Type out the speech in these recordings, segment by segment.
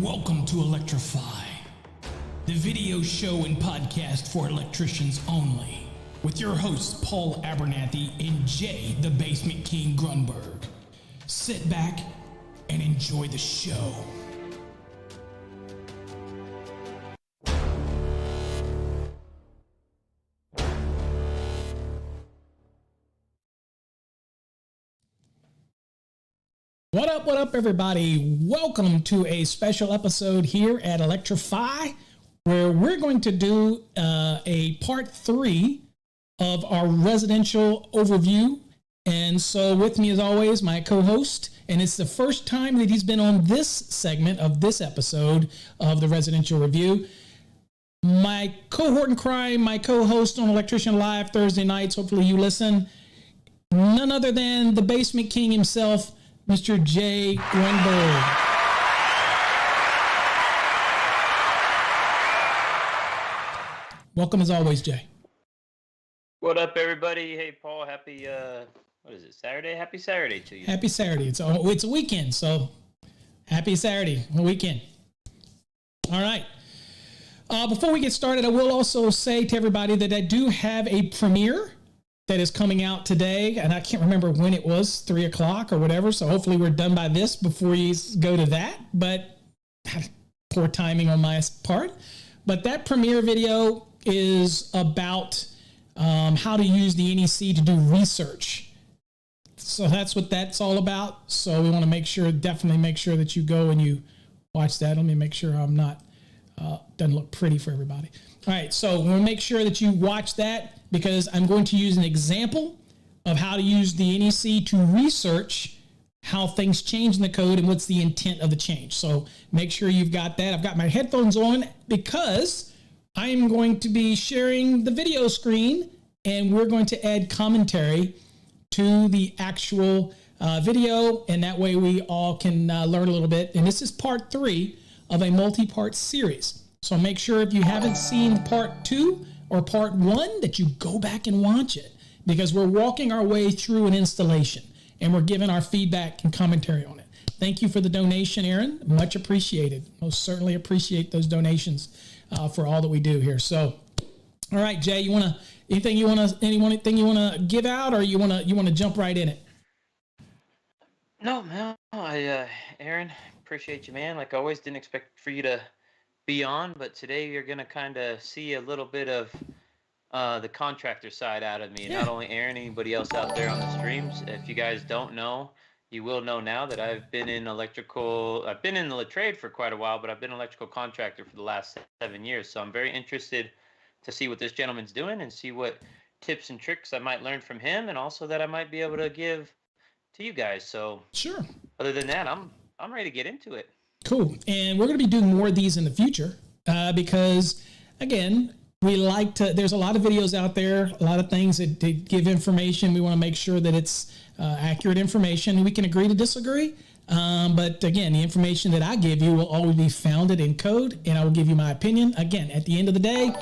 Welcome to Electrify, the video show and podcast for electricians only, with your hosts Paul Abernathy and Jay the Basement King Grunberg. Sit back and enjoy the show. What up, everybody? Welcome to a special episode here at Electrify, where we're going to do a part 3 of our residential overview. And so with me, as always, my co-host, and it's the first time that he's been on this segment of this episode of the residential review. My cohort in crime, my co-host on Electrician Live Thursday nights, hopefully you listen, none other than the Basement King himself, Mr. Jay Grunberg. Welcome as always, Jay. What up, everybody? Hey, Paul. Happy, what is it, Saturday? Happy Saturday to you. Happy Saturday. It's a weekend, so happy Saturday, a weekend. All right. Before we get started, I will also say to everybody that I do have a premiere that is coming out today, and I can't remember when it was, 3 o'clock or whatever, so hopefully we're done by this before you go to that, but poor timing on my part. But that premiere video is about how to use the NEC to do research. So that's what that's all about. So we want to definitely make sure that you go and you watch that. Let me make sure I'm not, doesn't look pretty for everybody. All right, so we'll make sure that you watch that, because I'm going to use an example of how to use the NEC to research how things change in the code and what's the intent of the change. So make sure you've got that. I've got my headphones on because I'm going to be sharing the video screen, and we're going to add commentary to the actual video, and that way we all can learn a little bit. And this is part 3 of a multi-part series. So make sure if you haven't seen part 2 or part 1 that you go back and watch it, because we're walking our way through an installation and we're giving our feedback and commentary on it. Thank you for the donation, Aaron. Much appreciated. Most certainly appreciate those donations for all that we do here. So, all right, Jay, anything you want to give out, or you want to jump right in it? No, man. Aaron, appreciate you, man. Like always, didn't expect for you to be on, but today you're going to kind of see a little bit of the contractor side out of me. Yeah. Not only Aaron, anybody else out there on the streams. If you guys don't know, you will know now that I've been in the trade for quite a while, but I've been an electrical contractor for the last 7 years. So I'm very interested to see what this gentleman's doing and see what tips and tricks I might learn from him, and also that I might be able to give to you guys. So sure. Other than that, I'm ready to get into it. Cool. And we're going to be doing more of these in the future because, again, there's a lot of videos out there, a lot of things that give information. We want to make sure that it's accurate information. We can agree to disagree. But again, the information that I give you will always be founded in code, and I will give you my opinion. Again, at the end of the day,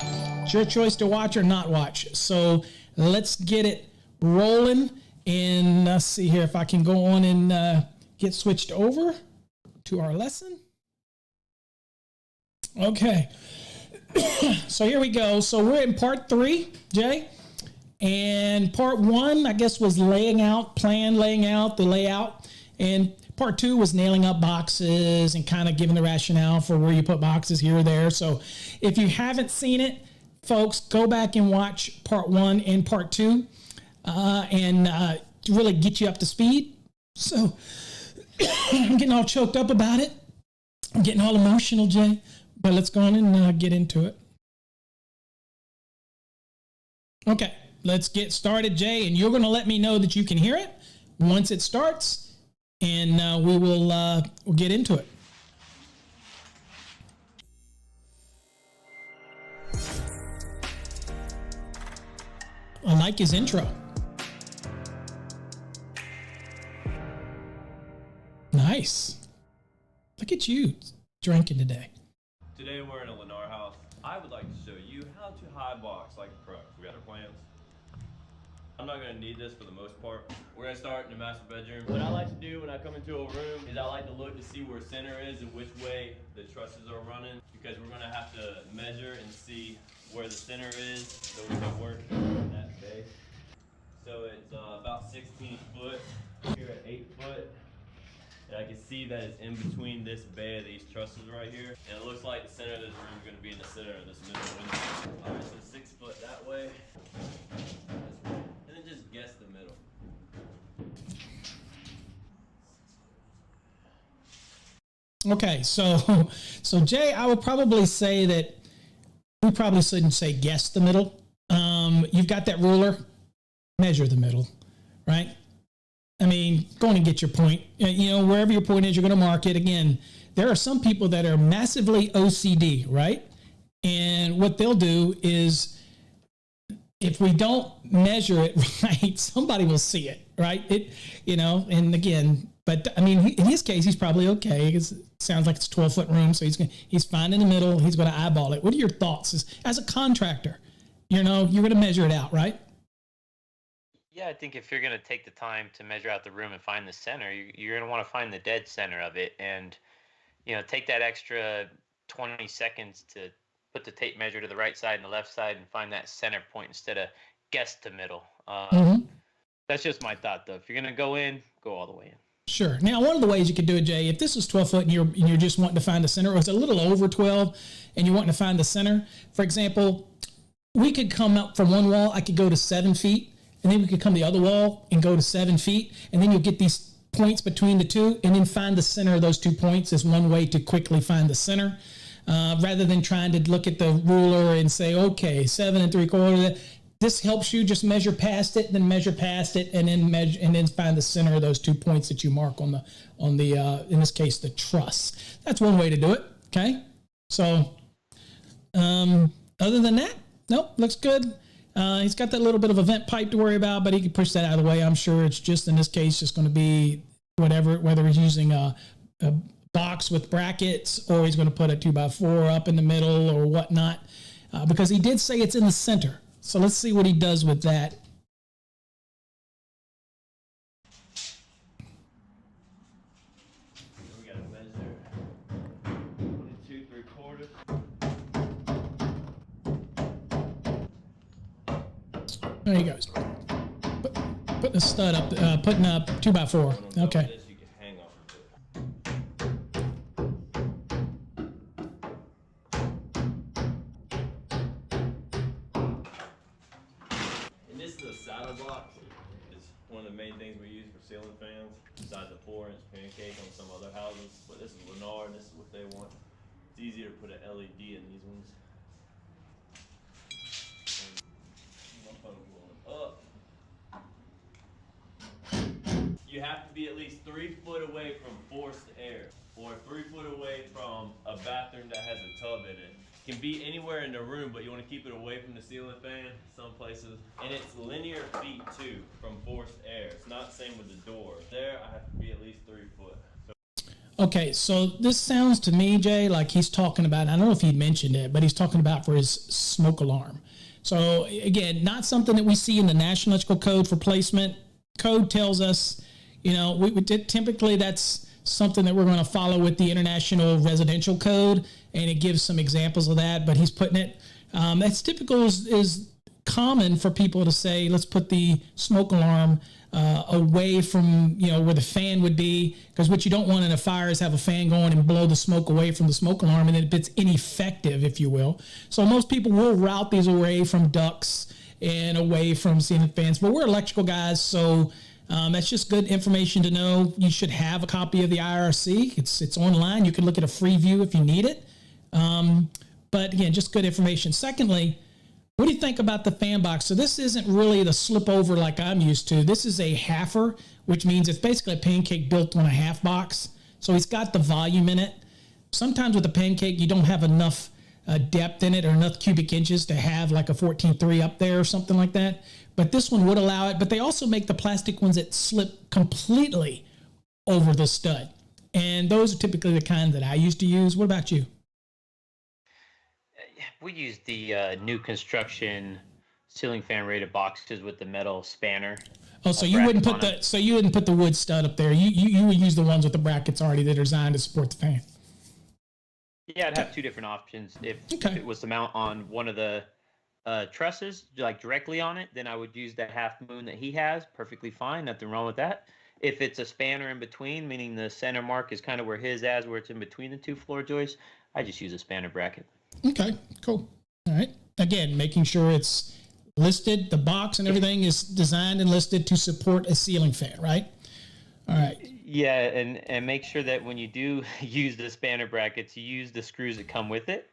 it's your choice to watch or not watch. So let's get it rolling. And let's see here if I can go on and get switched over to our lesson. Okay. So here we go. So we're in part 3, Jay. And part 1, I guess, was laying out the layout. And part 2 was nailing up boxes and kind of giving the rationale for where you put boxes here or there. So if you haven't seen it, folks, go back and watch part 1 and part 2 and really get you up to speed. So I'm getting all choked up about it. I'm getting all emotional, Jay. But let's go on and get into it. Okay, let's get started, Jay. And you're going to let me know that you can hear it once it starts. And we'll get into it. I like his intro. Nice. Look at you drinking today. Today we're in a Lennar house. I would like to show you how to high box like a pro. We got our plans. I'm not gonna need this for the most part. We're gonna start in the master bedroom. What I like to do when I come into a room is I like to look to see where center is and which way the trusses are running, because we're gonna have to measure and see where the center is so we can work in that base. So it's about 16 foot here at 8 foot. And I can see that it's in between this bay of these trusses right here. And it looks like the center of this room is gonna be in the center of this middle window. All right, so 6 foot that way. This way. And then just guess the middle. Okay, so Jay, I would probably say that we probably shouldn't say guess the middle. You've got that ruler, measure the middle, right? I mean, go on and get your point. You know, wherever your point is, you're going to mark it. Again, there are some people that are massively OCD, right? And what they'll do is, if we don't measure it right, somebody will see it, right? And again, but I mean, in his case, he's probably okay. It sounds like it's a 12-foot room, so he's fine in the middle. He's going to eyeball it. What are your thoughts as a contractor? You're going to measure it out, right? Yeah, I think if you're going to take the time to measure out the room and find the center, you're going to want to find the dead center of it, and take that extra 20 seconds to put the tape measure to the right side and the left side and find that center point instead of guess the middle. That's just my thought, though. If you're going to go in, go all the way in. Sure. Now, one of the ways you could do it, Jay, if this is 12 foot and you're just wanting to find the center, or it's a little over 12 and you're wanting to find the center, for example, we could come up from one wall. I could go to 7 feet, and then we could come the other wall and go to 7 feet, and then you'll get these points between the two, and then find the center of those 2 points is one way to quickly find the center, rather than trying to look at the ruler and say, okay, 7 3/4. This helps you just measure past it, then measure past it, and then measure, and then find the center of those 2 points that you mark on the in this case, the truss. That's one way to do it. Okay. So, other than that, nope, looks good. He's got that little bit of a vent pipe to worry about, but he can push that out of the way. I'm sure it's just, in this case, just going to be whether he's using a box with brackets or he's going to put a 2x4 up in the middle or whatnot, because he did say it's in the center. So let's see what he does with that. We gotta measure 2 3/4. There he goes. Putting a stud up, putting up 2x4. Okay. This you can hang off of it. And this is a saddle box. It's one of the main things we use for ceiling fans, besides the 4-inch pancake on some other houses. But this is Lennar, and this is what they want. It's easier to put an LED in these ones. And my phone blowing up. You have to be at least 3 foot away from forced air, or 3 foot away from a bathroom that has a tub in it. It can be anywhere in the room, but you want to keep it away from the ceiling fan, some places. And it's linear feet too, from forced air. It's not the same with the door. There, I have to be at least 3 foot. Okay, so this sounds to me, Jay, like he's talking about, I don't know if he mentioned it, but he's talking about for his smoke alarm. So again, not something that we see in the National Electrical Code for placement. Code tells us, we typically that's something that we're going to follow with the International Residential Code, and it gives some examples of that, but he's putting it, that's typical is common for people to say, let's put the smoke alarm away from, where the fan would be, because what you don't want in a fire is have a fan going and blow the smoke away from the smoke alarm, and it's ineffective, if you will. So most people will route these away from ducts and away from ceiling fans, but we're electrical guys, so that's just good information to know. You should have a copy of the IRC. It's online. You can look at a free view if you need it. But again, just good information. Secondly, what do you think about the fan box? So this isn't really the slip over like I'm used to. This is a halfer, which means it's basically a pancake built on a half box. So it's got the volume in it. Sometimes with a pancake, you don't have enough depth in it or enough cubic inches to have like a 14.3 up there or something like that. But this one would allow it. But they also make the plastic ones that slip completely over the stud. And those are typically the kind that I used to use. What about you? We use the new construction ceiling fan rated boxes with the metal spanner. Oh, so you wouldn't put the wood stud up there. You would use the ones with the brackets already that are designed to support the fan. Yeah, I'd have two different options. If it was to mount on one of the trusses, like directly on it, then I would use the half moon that he has. Perfectly fine, nothing wrong with that. If it's a spanner in between, meaning the center mark is kind of where his is, where it's in between the two floor joists, I just use a spanner bracket. Okay, cool. All right. Again, making sure it's listed, the box and everything is designed and listed to support a ceiling fan, right? All right. Yeah, and make sure that when you do use the spanner brackets, you use the screws that come with it.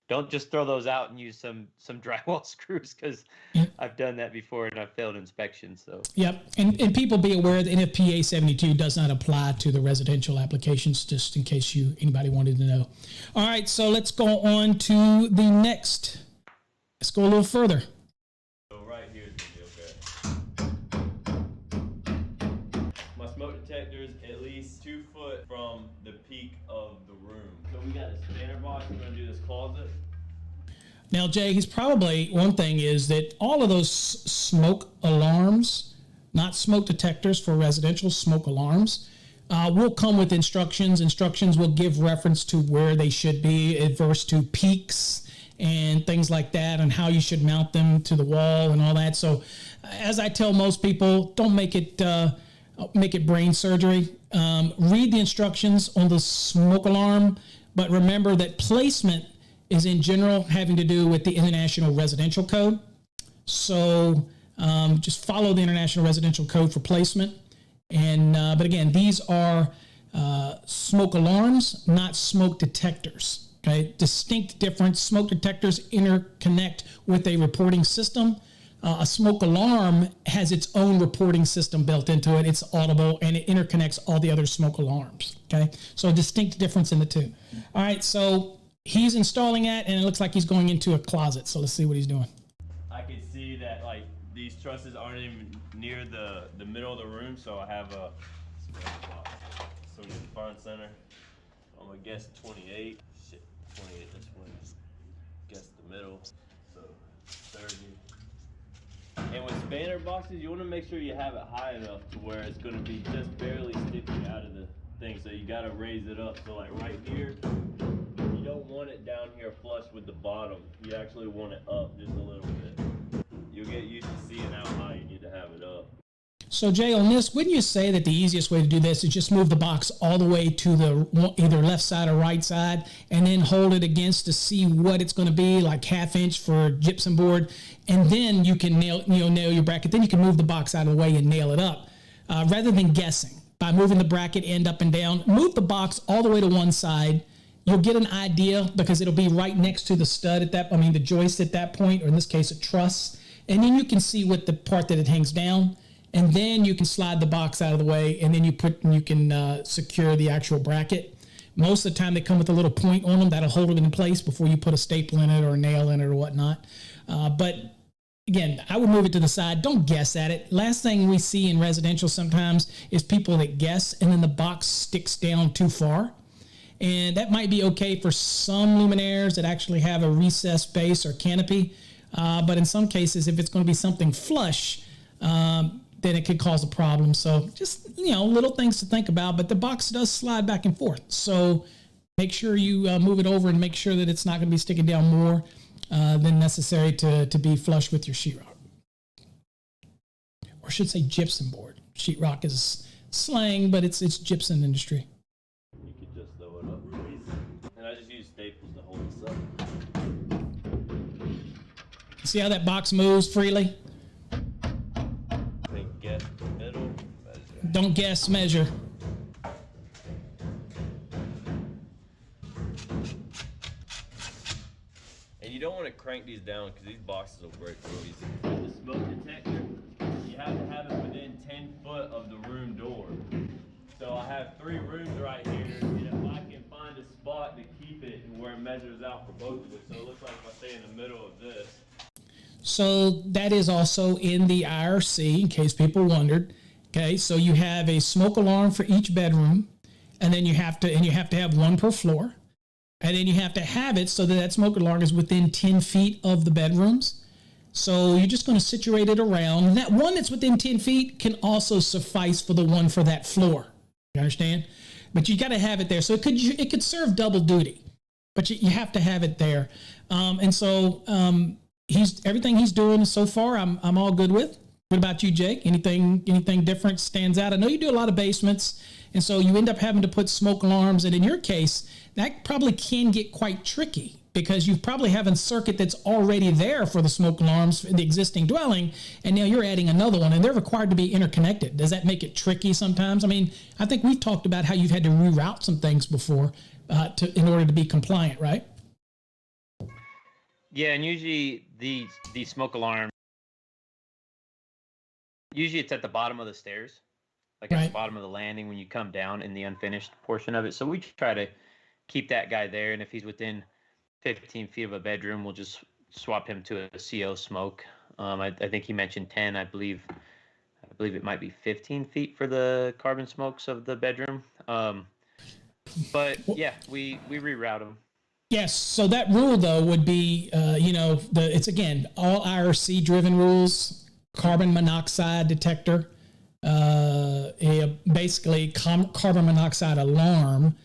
Don't just throw those out and use some drywall screws, because I've done that before and I've failed inspections. So yep, and people be aware that NFPA 72 does not apply to the residential applications, just in case anybody wanted to know. All right, so let's go on to the next. Let's go a little further. So right here is gonna be okay. My smoke detector is at least 2 foot from the peak of the room. So we got the spanner box. We're gonna do this closet. Now, Jay, one thing is that all of those smoke alarms, not smoke detectors for residential, smoke alarms, will come with instructions. Instructions will give reference to where they should be, adverse to peaks and things like that, and how you should mount them to the wall and all that. So, as I tell most people, don't make it brain surgery. Read the instructions on the smoke alarm, but remember that placement is in general having to do with the International Residential Code. So just follow the International Residential Code for placement. And but again, these are smoke alarms, not smoke detectors. Okay, distinct difference. Smoke detectors interconnect with a reporting system. A smoke alarm has its own reporting system built into it. It's audible, and it interconnects all the other smoke alarms. Okay, so a distinct difference in the two. All right, so he's installing that, and it looks like he's going into a closet. So let's see what he's doing. I can see that like these trusses aren't even near the middle of the room, so I have a so in the front center. I'm gonna guess 28. Shit, 28. This one. Guess the middle. So 30. And with spanner boxes, you want to make sure you have it high enough to where it's going to be just barely sticking out of the thing. So you got to raise it up. So like right here, you don't want it down here flush with the bottom. You actually want it up just a little bit. You'll get used to seeing how high you need to have it up. So Jay, on this, wouldn't you say that the easiest way to do this is just move the box all the way to the either left side or right side, and then hold it against to see what it's going to be, like 1/2 inch for gypsum board, and then you can nail your bracket. Then you can move the box out of the way and nail it up, rather than guessing by moving the bracket end up and down. Move the box all the way to one side. You'll get an idea because it'll be right next to the stud the joist at that point, or in this case, a truss, and then you can see what the part that it hangs down. And then you can slide the box out of the way, and then you can secure the actual bracket. Most of the time, they come with a little point on them that'll hold it in place before you put a staple in it or a nail in it or whatnot. But again, I would move it to the side. Don't guess at it. Last thing we see in residential sometimes is people that guess, and then the box sticks down too far. And that might be okay for some luminaires that actually have a recessed base or canopy. But in some cases, if it's going to be something flush, then it could cause a problem. So just, little things to think about, but the box does slide back and forth. So make sure you move it over and make sure that it's not going to be sticking down more than necessary to be flush with your sheetrock. Or I should say gypsum board. Sheetrock is slang, but it's gypsum industry. You could just throw it up. And I just use staples to hold this up. See how that box moves freely? Don't guess, measure. And you don't want to crank these down because these boxes will break real easy. The smoke detector, you have to have it within 10 foot of the room door. So I have 3 rooms right here, and if I can find a spot to keep it and where it measures out for both of it, so it looks like if I stay in the middle of this. So that is also in the IRC, in case people wondered. Okay, so you have a smoke alarm for each bedroom, and then you have to have one per floor, and then you have to have it so that smoke alarm is within 10 feet of the bedrooms. So you're just going to situate it around. That one that's within 10 feet can also suffice for the one for that floor. You understand? But you got to have it there. So it could serve double duty, but you have to have it there. Everything he's doing so far, I'm all good with. What about you, Jake? Anything different stands out? I know you do a lot of basements, and so you end up having to put smoke alarms. And in your case, that probably can get quite tricky because you probably have a circuit that's already there for the smoke alarms for the existing dwelling, and now you're adding another one, and they're required to be interconnected. Does that make it tricky sometimes? I mean, I think we've talked about how you've had to reroute some things before in order to be compliant, right? Yeah, and usually the smoke alarm, usually it's at the bottom of the stairs, like at the bottom of the landing when you come down in the unfinished portion of it. So we try to keep that guy there, and if he's within 15 feet of a bedroom, we'll just swap him to a CO smoke. I think he mentioned 10. I believe it might be 15 feet for the carbon smokes of the bedroom. But yeah, we reroute them. Yes. So that rule though would be, it's again all IRC driven rules. Carbon monoxide detector, basically carbon monoxide alarm.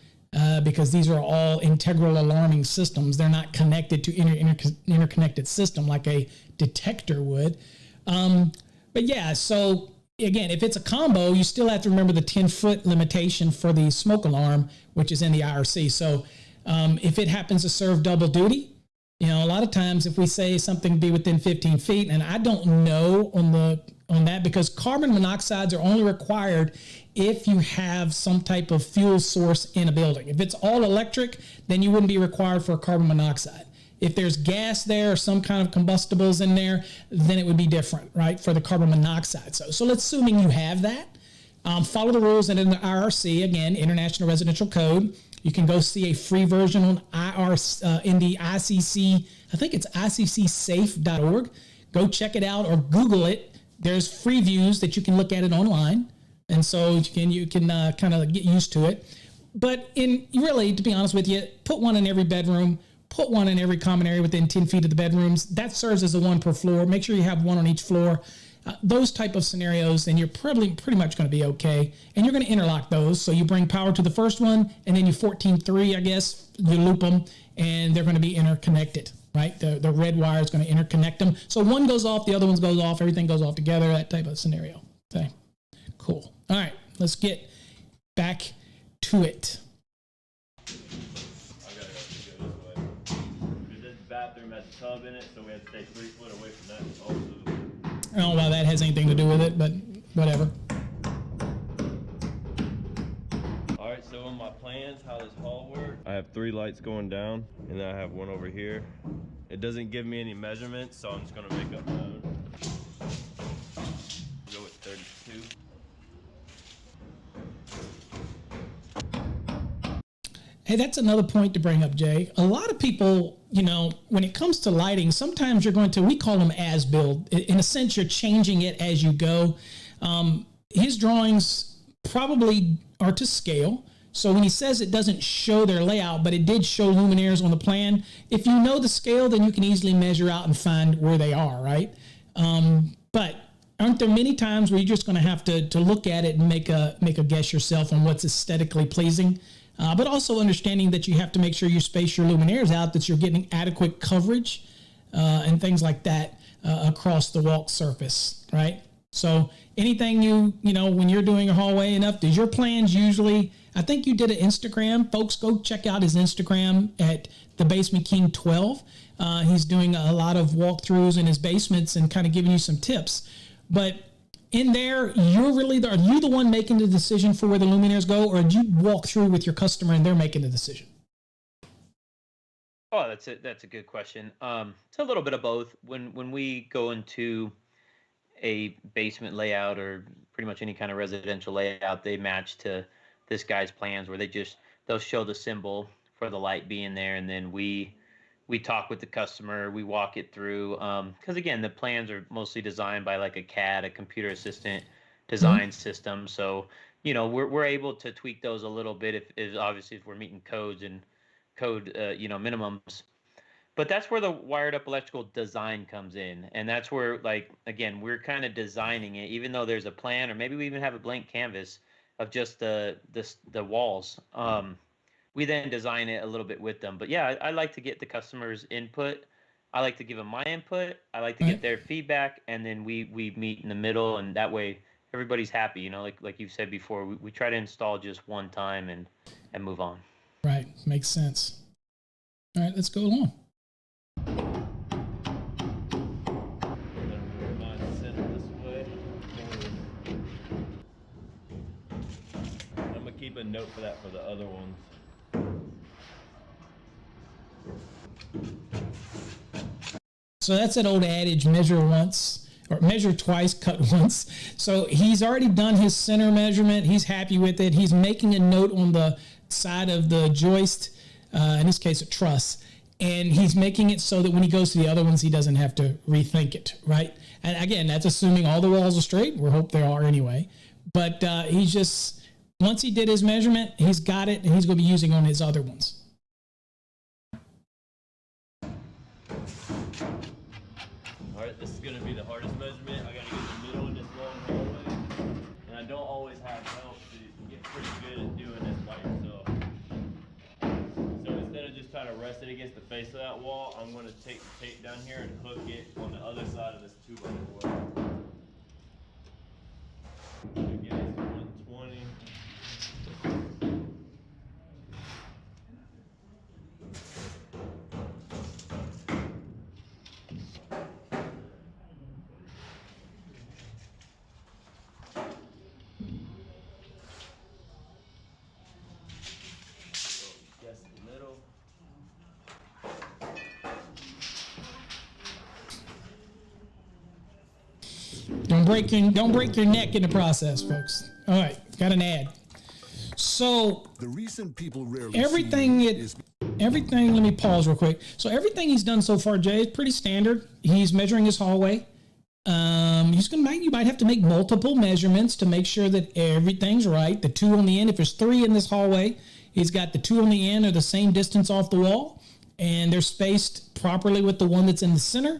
Because these are all integral alarming systems. They're not connected to interconnected system like a detector would. But yeah, so again, if it's a combo, you still have to remember the 10-foot limitation for the smoke alarm, which is in the IRC. So if it happens to serve double duty, a lot of times if we say something be within 15 feet, and I don't know on that because carbon monoxides are only required if you have some type of fuel source in a building. If it's all electric, then you wouldn't be required for a carbon monoxide. If there's gas there or some kind of combustibles in there, then it would be different, right, for the carbon monoxide. So let's assuming you have that. Follow the rules and in the IRC, again, International Residential Code. You can go see a free version on in the ICC, I think it's iccsafe.org. Go check it out or Google it. There's free views that you can look at it online. And so you can kind of get used to it. But to be honest with you, put one in every bedroom, put one in every common area within 10 feet of the bedrooms. That serves as a one per floor. Make sure you have one on each floor. Those type of scenarios, and you're pretty much going to be okay. And you're going to interlock those. So you bring power to the first one, and then you 14-3, I guess, you loop them, and they're going to be interconnected, right? The red wire is going to interconnect them. So one goes off, the other one goes off, everything goes off together, that type of scenario. Okay, cool. All right, let's get back to it. I gotta go this way. This bathroom has a tub in it, so we have to stay 3 foot away from that also. I don't know why that has anything to do with it, but whatever. All right, so on my plans, how this hall works, I have 3 lights going down, and then I have one over here. It doesn't give me any measurements, so I'm just gonna make up my own. Go with 32. Hey, that's another point to bring up, Jay. A lot of people, when it comes to lighting, sometimes we call them as-built. In a sense, you're changing it as you go. His drawings probably are to scale. So when he says it doesn't show their layout, but it did show luminaires on the plan, if you know the scale, then you can easily measure out and find where they are, right? But aren't there many times where you're just going to have to look at it and make a guess yourself on what's aesthetically pleasing? But also understanding that you have to make sure you space your luminaires out, that you're getting adequate coverage and things like that across the walk surface, right? So anything when you're doing a hallway enough, does your plans usually, I think you did an Instagram. Folks, go check out his Instagram at The Basement King 12. He's doing a lot of walkthroughs in his basements and kind of giving you some tips. But in there, are you the one making the decision for where the luminaires go, or do you walk through with your customer and they're making the decision? Oh, that's a good question. It's a little bit of both. When we go into a basement layout or pretty much any kind of residential layout, they match to this guy's plans where they'll show the symbol for the light being there, and then we talk with the customer, we walk it through, because again, the plans are mostly designed by like a CAD, a computer assistant design system. So we're able to tweak those a little bit if obviously if we're meeting codes and code minimums. But that's where the wired up electrical design comes in. And that's where, like, again, we're kind of designing it, even though there's a plan, or maybe we even have a blank canvas of just the walls. We then design it a little bit with them. But yeah, I like to get the customer's input. I like to give them my input. I like to get their feedback, and then we meet in the middle, and that way everybody's happy. You know, like you've said before, we try to install just one time and move on. Right, makes sense. All right, let's go along. I'm gonna keep a note for that for the other ones. So that's that old adage, measure once, or measure twice, cut once. So he's already done his center measurement. He's happy with it. He's making a note on the side of the joist, in this case a truss, and he's making it so that when he goes to the other ones, he doesn't have to rethink it, right? And again, that's assuming all the walls are straight. We hope they are anyway. But he's just, once he did his measurement, he's got it, and he's going to be using on his other ones. Alright, this is going to be the hardest measurement. I got to get the middle in this long hallway. And I don't always have help, so you can get pretty good at doing this by yourself. So instead of just trying to rest it against the face of that wall, I'm going to take the tape down here and hook it on the other side of this 2x4. Again, it's 120. Don't break your neck in the process, folks. All right, got an ad. So the reason people rarely everything, let me pause real quick. So everything he's done so far, Jay, is pretty standard. He's measuring his hallway. You might have to make multiple measurements to make sure that everything's right. The two on the end, if there's three in this hallway, he's got the two on the end are the same distance off the wall, and they're spaced properly with the one that's in the center.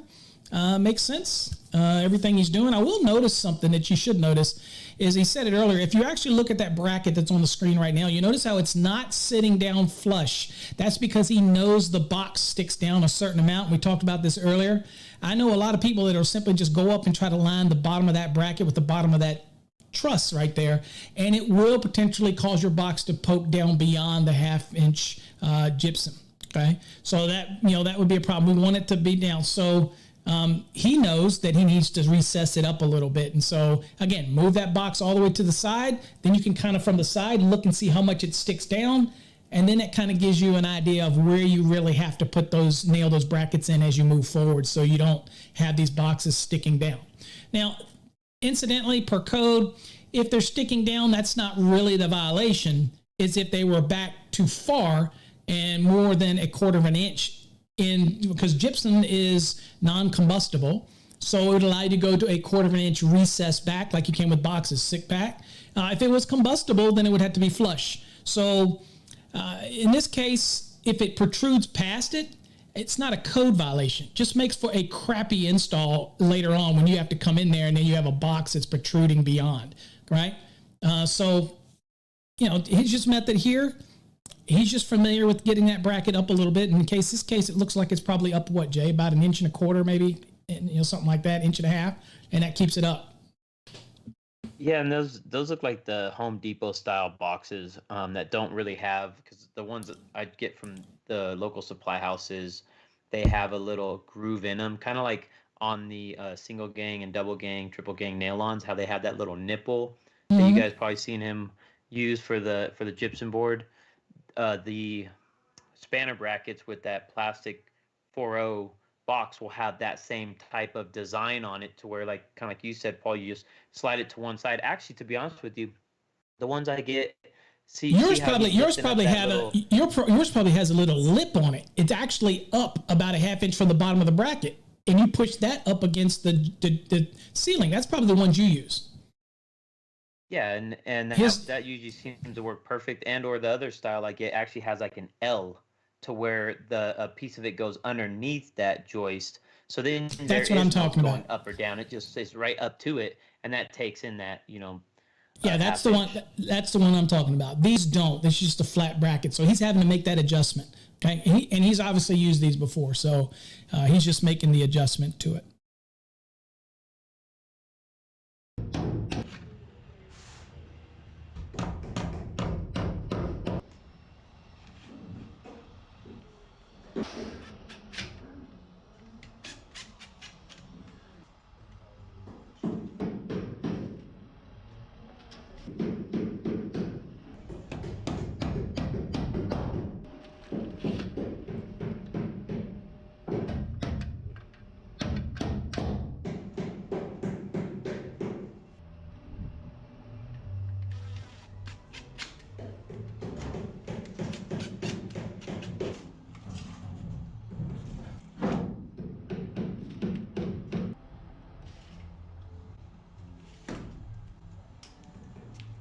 Makes sense. Everything he's doing. I will notice something that you should notice is he said it earlier. If you actually look at that bracket that's on the screen right now, you notice how it's not sitting down flush. That's because he knows the box sticks down a certain amount. We talked about this earlier. I know a lot of people that will simply just go up and try to line the bottom of that bracket with the bottom of that truss right there, and it will potentially cause your box to poke down beyond the half-inch gypsum. Okay, so that would be a problem. We want it to be down. So he knows that he needs to recess it up a little bit. And so, again, move that box all the way to the side. Then you can kind of from the side look and see how much it sticks down. And then it kind of gives you an idea of where you really have to nail those brackets in as you move forward so you don't have these boxes sticking down. Now, incidentally, per code, if they're sticking down, that's not really the violation. It's if they were back too far and more than a quarter of an inch because gypsum is non-combustible, so it would allow you to go to a quarter of an inch recess back like you can with boxes, stick back. If it was combustible, then it would have to be flush. So in this case, if it protrudes past it, it's not a code violation. Just makes for a crappy install later on when you have to come in there and then you have a box that's protruding beyond, right? So his method here, he's just familiar with getting that bracket up a little bit. In this case, it looks like it's probably up, what, Jay? About 1.25 inches, maybe, something like that, 1.5 inches, and that keeps it up. Yeah, and those look like the Home Depot style boxes that don't really have, because the ones that I get from the local supply houses, they have a little groove in them, kind of like on the single gang and double gang, triple gang nail-ons, how they have that little nipple that you guys probably seen him use for the gypsum board. The spanner brackets with that plastic 4.0 box will have that same type of design on it to where, like, kind of like you said, Paul, you just slide it to one side. Actually, to be honest with you, the ones I get, yours probably has a little lip on it. It's actually up about 1/2 inch from the bottom of the bracket, and you push that up against the ceiling. That's probably the ones you use. Yeah, and that usually seems to work perfect. And or the other style, like it actually has like an L to where a piece of it goes underneath that joist. So then That's what I'm talking going about. up or down. It just stays right up to it, and that takes in that, Yeah, that's the one. That's the one I'm talking about. These don't. This is just a flat bracket. So he's having to make that adjustment. Okay, and he's obviously used these before, so he's just making the adjustment to it.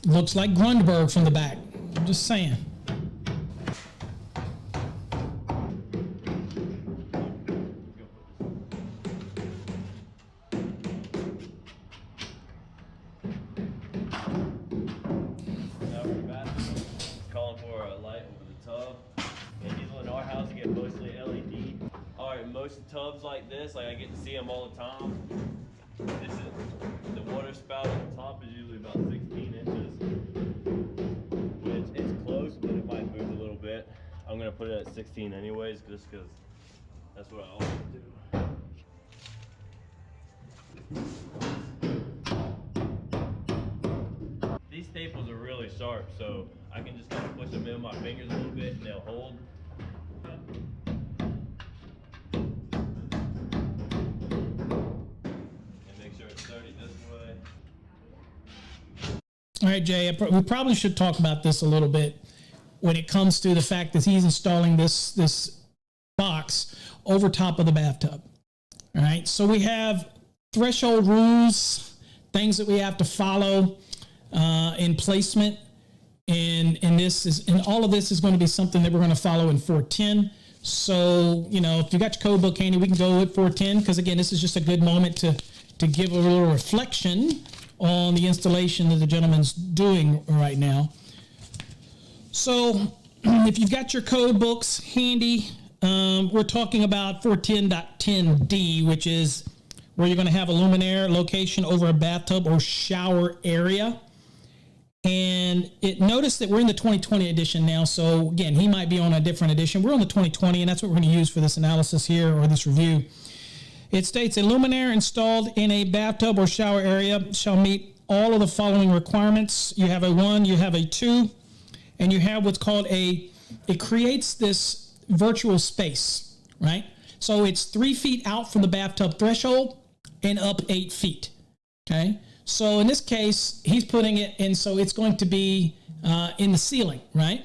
Looks like Grundberg from the back. I'm just saying. Calling for a light over the tub. And these in our house get mostly LED. Alright, most tubs like this, like I get to see them all the time. This is the water spout on the top is usually about 16 inches. Which it's close, but it might move a little bit. I'm gonna put it at 16 anyways, just because that's what I always do. These staples are really sharp, so I can just kind of push them in my fingers a little bit and they'll hold. And make sure it's sturdy this way. All right, Jay, we probably should talk about this a little bit when it comes to the fact that he's installing this box over top of the bathtub. All right, so we have threshold rules, things that we have to follow in placement, and all of this is going to be something that we're going to follow in 410. So, if you got your code book handy, we can go with 410, because again, this is just a good moment to give a little reflection on the installation that the gentleman's doing right now. So if you've got your code books handy, we're talking about 410.10D, which is where you're going to have a luminaire location over a bathtub or shower area. And notice that we're in the 2020 edition now. So again, he might be on a different edition. We're on the 2020, and that's what we're going to use for this analysis here, or this review. It states a luminaire installed in a bathtub or shower area shall meet all of the following requirements. You have a 1, you have a 2, and you have what's called it creates this virtual space, right? So it's 3 feet out from the bathtub threshold and up 8 feet, okay? So in this case, he's putting it in, so it's going to be in the ceiling, right?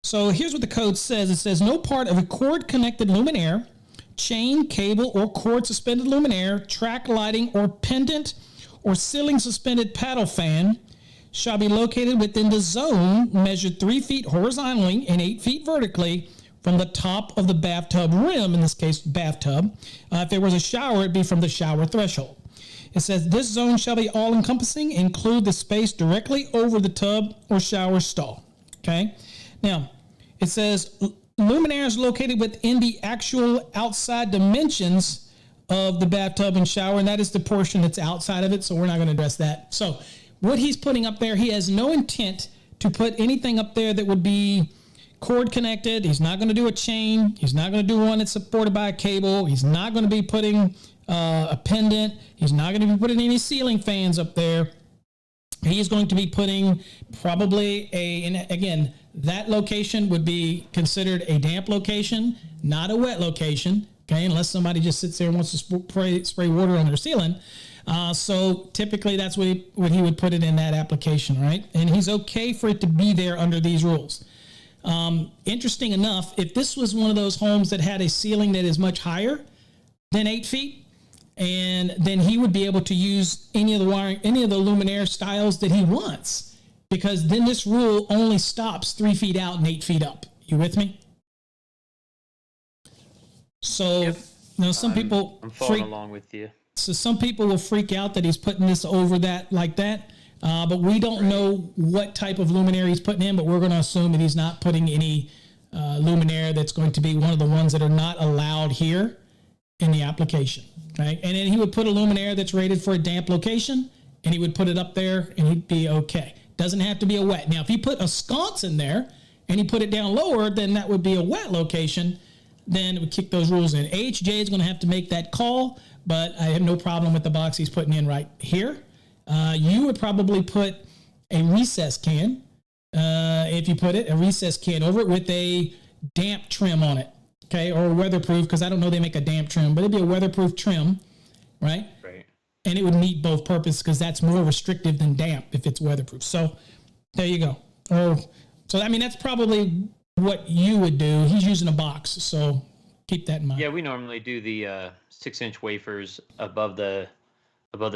So here's what the code says. It says, no part of a cord-connected luminaire, chain, cable, or cord-suspended luminaire, track lighting, or pendant, or ceiling-suspended paddle fan shall be located within the zone measured 3 feet horizontally and 8 feet vertically from the top of the bathtub rim, in this case, bathtub. If there was a shower, it'd be from the shower threshold. It says this zone shall be all-encompassing, include the space directly over the tub or shower stall. Okay? Now, it says luminaires located within the actual outside dimensions of the bathtub and shower, and that is the portion that's outside of it, so we're not going to address that. So what he's putting up there, he has no intent to put anything up there that would be cord connected. He's not going to do a chain. He's not going to do one that's supported by a cable. He's not going to be putting a pendant. He's not going to be putting any ceiling fans up there. He is going to be putting probably and again, that location would be considered a damp location, not a wet location, okay, unless somebody just sits there and wants to spray water on their ceiling. So typically that's what he would put it in that application, right? And he's okay for it to be there under these rules. Interesting enough, if this was one of those homes that had a ceiling that is much higher than 8 feet, and then he would be able to use any of the wiring, any of the luminaire styles that he wants, because then this rule only stops 3 feet out and 8 feet up. You with me? So, Yep. some people I'm following along with you. So some people will freak out that he's putting this over that like that, but we don't know what type of luminaire he's putting in. But we're going to assume that he's not putting any luminaire that's going to be one of the ones that are not allowed here in the application, right? And then he would put a luminaire that's rated for a damp location, and he would put it up there, and he'd be okay. Doesn't have to be a wet. Now, if he put a sconce in there and he put it down lower, then that would be a wet location. Then it would kick those rules in. AHJ is going to have to make that call, but I have no problem with the box he's putting in right here. You would probably put a recess can, if you put it, a recess can over it with a damp trim on it, okay, or a weatherproof, because I don't know they make a damp trim, but it'd be a weatherproof trim, right? Right. And it would meet both purposes because that's more restrictive than damp if it's weatherproof. So there you go. So I mean, that's probably what you would do. He's using a box, so keep that in mind. Yeah, we normally do the 6-inch wafers above the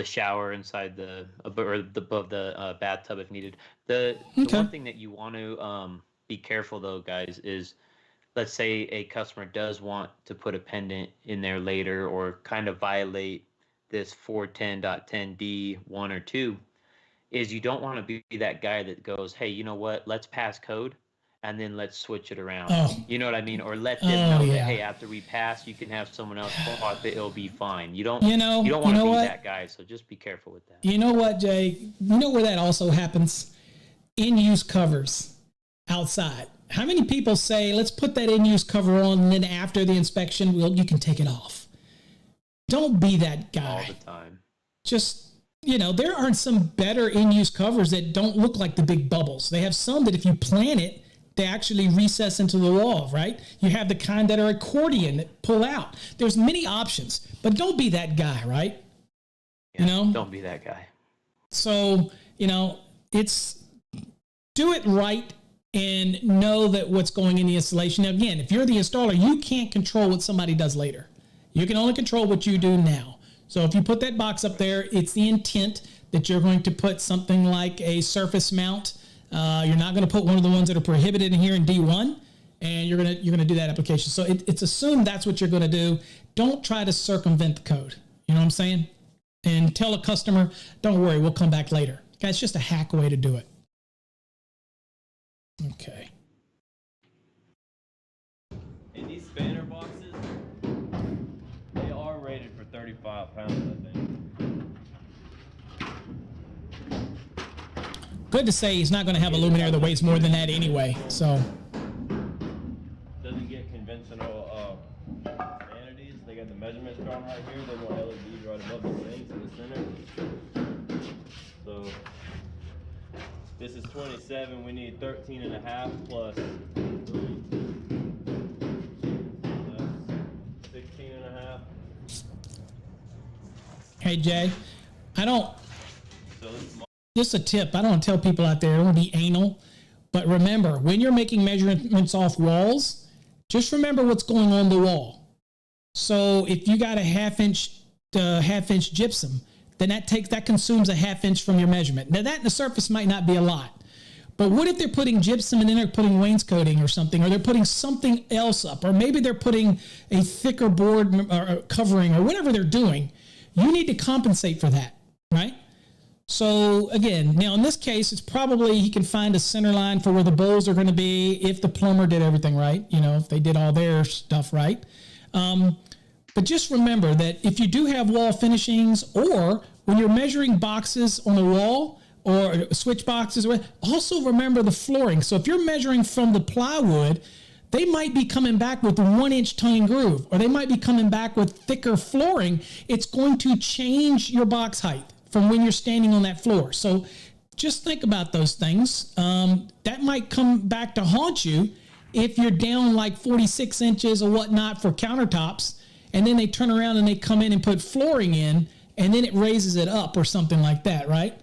shower inside above the bathtub if needed. The one thing that you want to be careful though, guys, is let's say a customer does want to put a pendant in there later or kind of violate this 410.10d 1 or 2, is you don't want to be that guy that goes, hey, you know what, let's pass code and then let's switch it around. You know what I mean? Or let them know that, hey, after we pass, you can have someone else swap it, it'll be fine. You don't want to be that guy, so just be careful with that. You know what, Jay? You know where that also happens? In-use covers outside. How many people say, let's put that in-use cover on, and then after the inspection, you can take it off? Don't be that guy. All the time. Just, there are some better in-use covers that don't look like the big bubbles. They have some that if you plan it, they actually recess into the wall, right? You have the kind that are accordion that pull out. There's many options, but don't be that guy, right? Yeah, don't be that guy. So, it's do it right and know that what's going in the installation. Now, again, if you're the installer, you can't control what somebody does later. You can only control what you do now. So if you put that box up there, it's the intent that you're going to put something like a surface mount. You're not going to put one of the ones that are prohibited in here in D1, and you're going to do that application. So it's assumed that's what you're going to do. Don't try to circumvent the code. You know what I'm saying? And tell a customer, don't worry, we'll come back later. Guys, it's just a hack way to do it. Okay. And these spanner boxes, they are rated for 35 pounds, I think. Good to say he's not going to have a luminaire that weighs more than that anyway. So doesn't get conventional vanities. They got the measurement drum right here. They want LEDs right above the sinks in the center. So this is 27. We need 13 and a half plus 16 and a half. Hey Jay, just a tip. I don't want to tell people out there, I don't want to be anal, but remember, when you're making measurements off walls, just remember what's going on the wall. So if you got a half inch gypsum, then that consumes a half inch from your measurement. Now that in the surface might not be a lot, but what if they're putting gypsum and then they're putting wainscoting or something, or they're putting something else up, or maybe they're putting a thicker board or covering or whatever they're doing. You need to compensate for that, right? So again, now in this case, it's probably he can find a center line for where the bowls are going to be if the plumber did everything right, if they did all their stuff right. But just remember that if you do have wall finishings, or when you're measuring boxes on the wall or switch boxes, also remember the flooring. So if you're measuring from the plywood, they might be coming back with a 1-inch tongue groove, or they might be coming back with thicker flooring. It's going to change your box height from when you're standing on that floor. So just think about those things. That might come back to haunt you if you're down like 46 inches or whatnot for countertops, and then they turn around and they come in and put flooring in, and then it raises it up or something like that, right?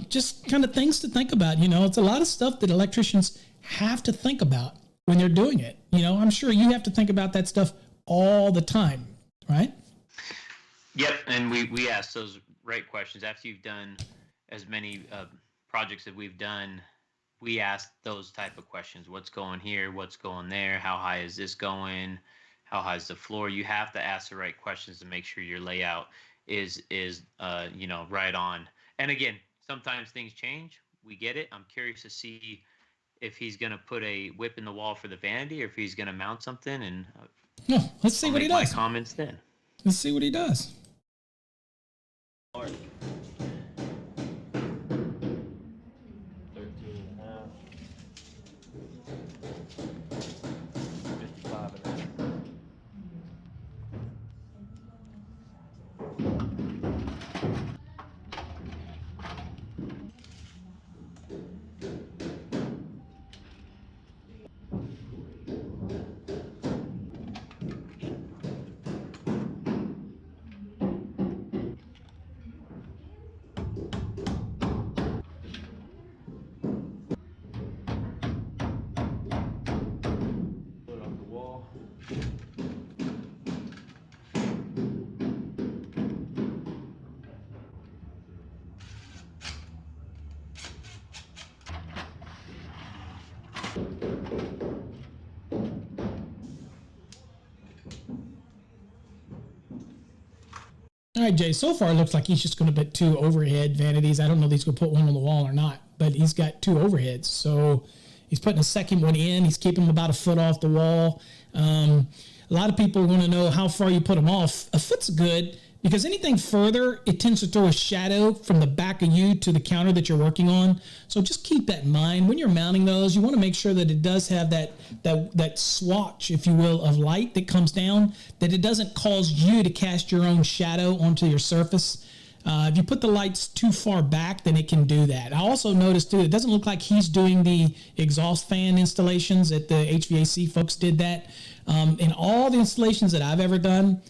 Just kind of things to think about. It's a lot of stuff that electricians have to think about when they're doing it. I'm sure you have to think about that stuff all the time, right? Yep, and we ask those right questions. After you've done as many projects that we've done, we ask those type of questions. What's going here? What's going there? How high is this going? how high is the floor. You have to ask the right questions to make sure your layout is right on. And again, sometimes things change. We get it. I'm curious to see if he's going to put a whip in the wall for the vanity, or if he's going to mount something. And no, let's see what he does. My comments then. Let's see what he does. 13 and a half. 55 and a half. Put it off the wall. All right, Jay, so far it looks like he's just going to put 2 overhead vanities. I don't know if he's going to put one on the wall or not, but he's got 2 overheads. So he's putting a second one in. He's keeping them about a foot off the wall. A lot of people want to know how far you put them off. A foot's good, because anything further, it tends to throw a shadow from the back of you to the counter that you're working on. So just keep that in mind. When you're mounting those, you want to make sure that it does have that swatch, if you will, of light that comes down, that it doesn't cause you to cast your own shadow onto your surface. If you put the lights too far back, then it can do that. I also noticed, too, it doesn't look like he's doing the exhaust fan installations. That the HVAC folks did that. In all the installations that I've ever done,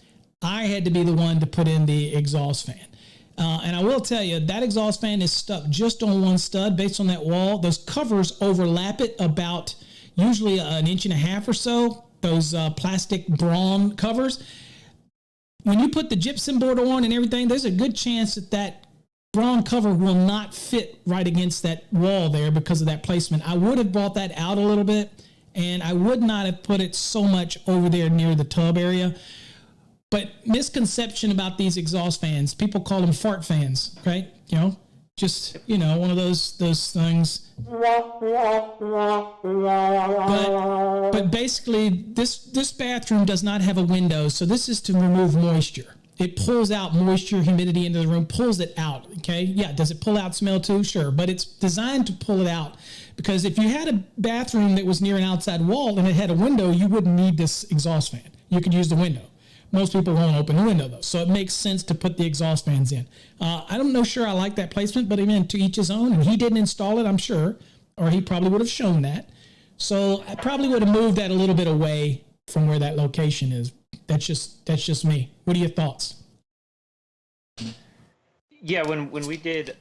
I had to be the one to put in the exhaust fan. And I will tell you, that exhaust fan is stuck just on one stud based on that wall. Those covers overlap it about usually 1.5 inches or so, those plastic brawn covers. When you put the gypsum board on and everything, there's a good chance that that brawn cover will not fit right against that wall there because of that placement. I would have brought that out a little bit, and I would not have put it so much over there near the tub area. But misconception about these exhaust fans, people call them fart fans, right? Just, one of those things. But basically, this bathroom does not have a window, so this is to remove moisture. It pulls out moisture, humidity into the room, pulls it out, okay? Yeah, does it pull out smell too? Sure, but it's designed to pull it out, because if you had a bathroom that was near an outside wall and it had a window, you wouldn't need this exhaust fan. You could use the window. Most people won't open the window, though, so it makes sense to put the exhaust fans in. I'm not sure I like that placement, but again, to each his own, and he didn't install it, I'm sure, or he probably would have shown that. So I probably would have moved that a little bit away from where that location is. That's just me. What are your thoughts? Yeah, when we did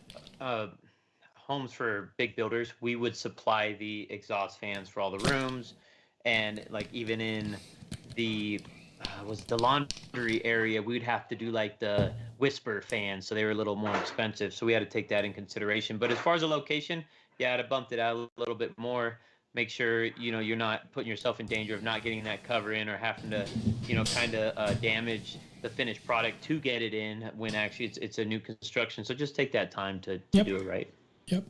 homes for big builders, we would supply the exhaust fans for all the rooms, and like even in the was the laundry area, we'd have to do like the whisper fans, so they were a little more expensive, so we had to take that in consideration. But as far as the location, yeah, I'd have bumped it out a little bit more. Make sure you're not putting yourself in danger of not getting that cover in, or having to kind of damage the finished product to get it in when actually it's a new construction. So just take that time to do it right. Yep.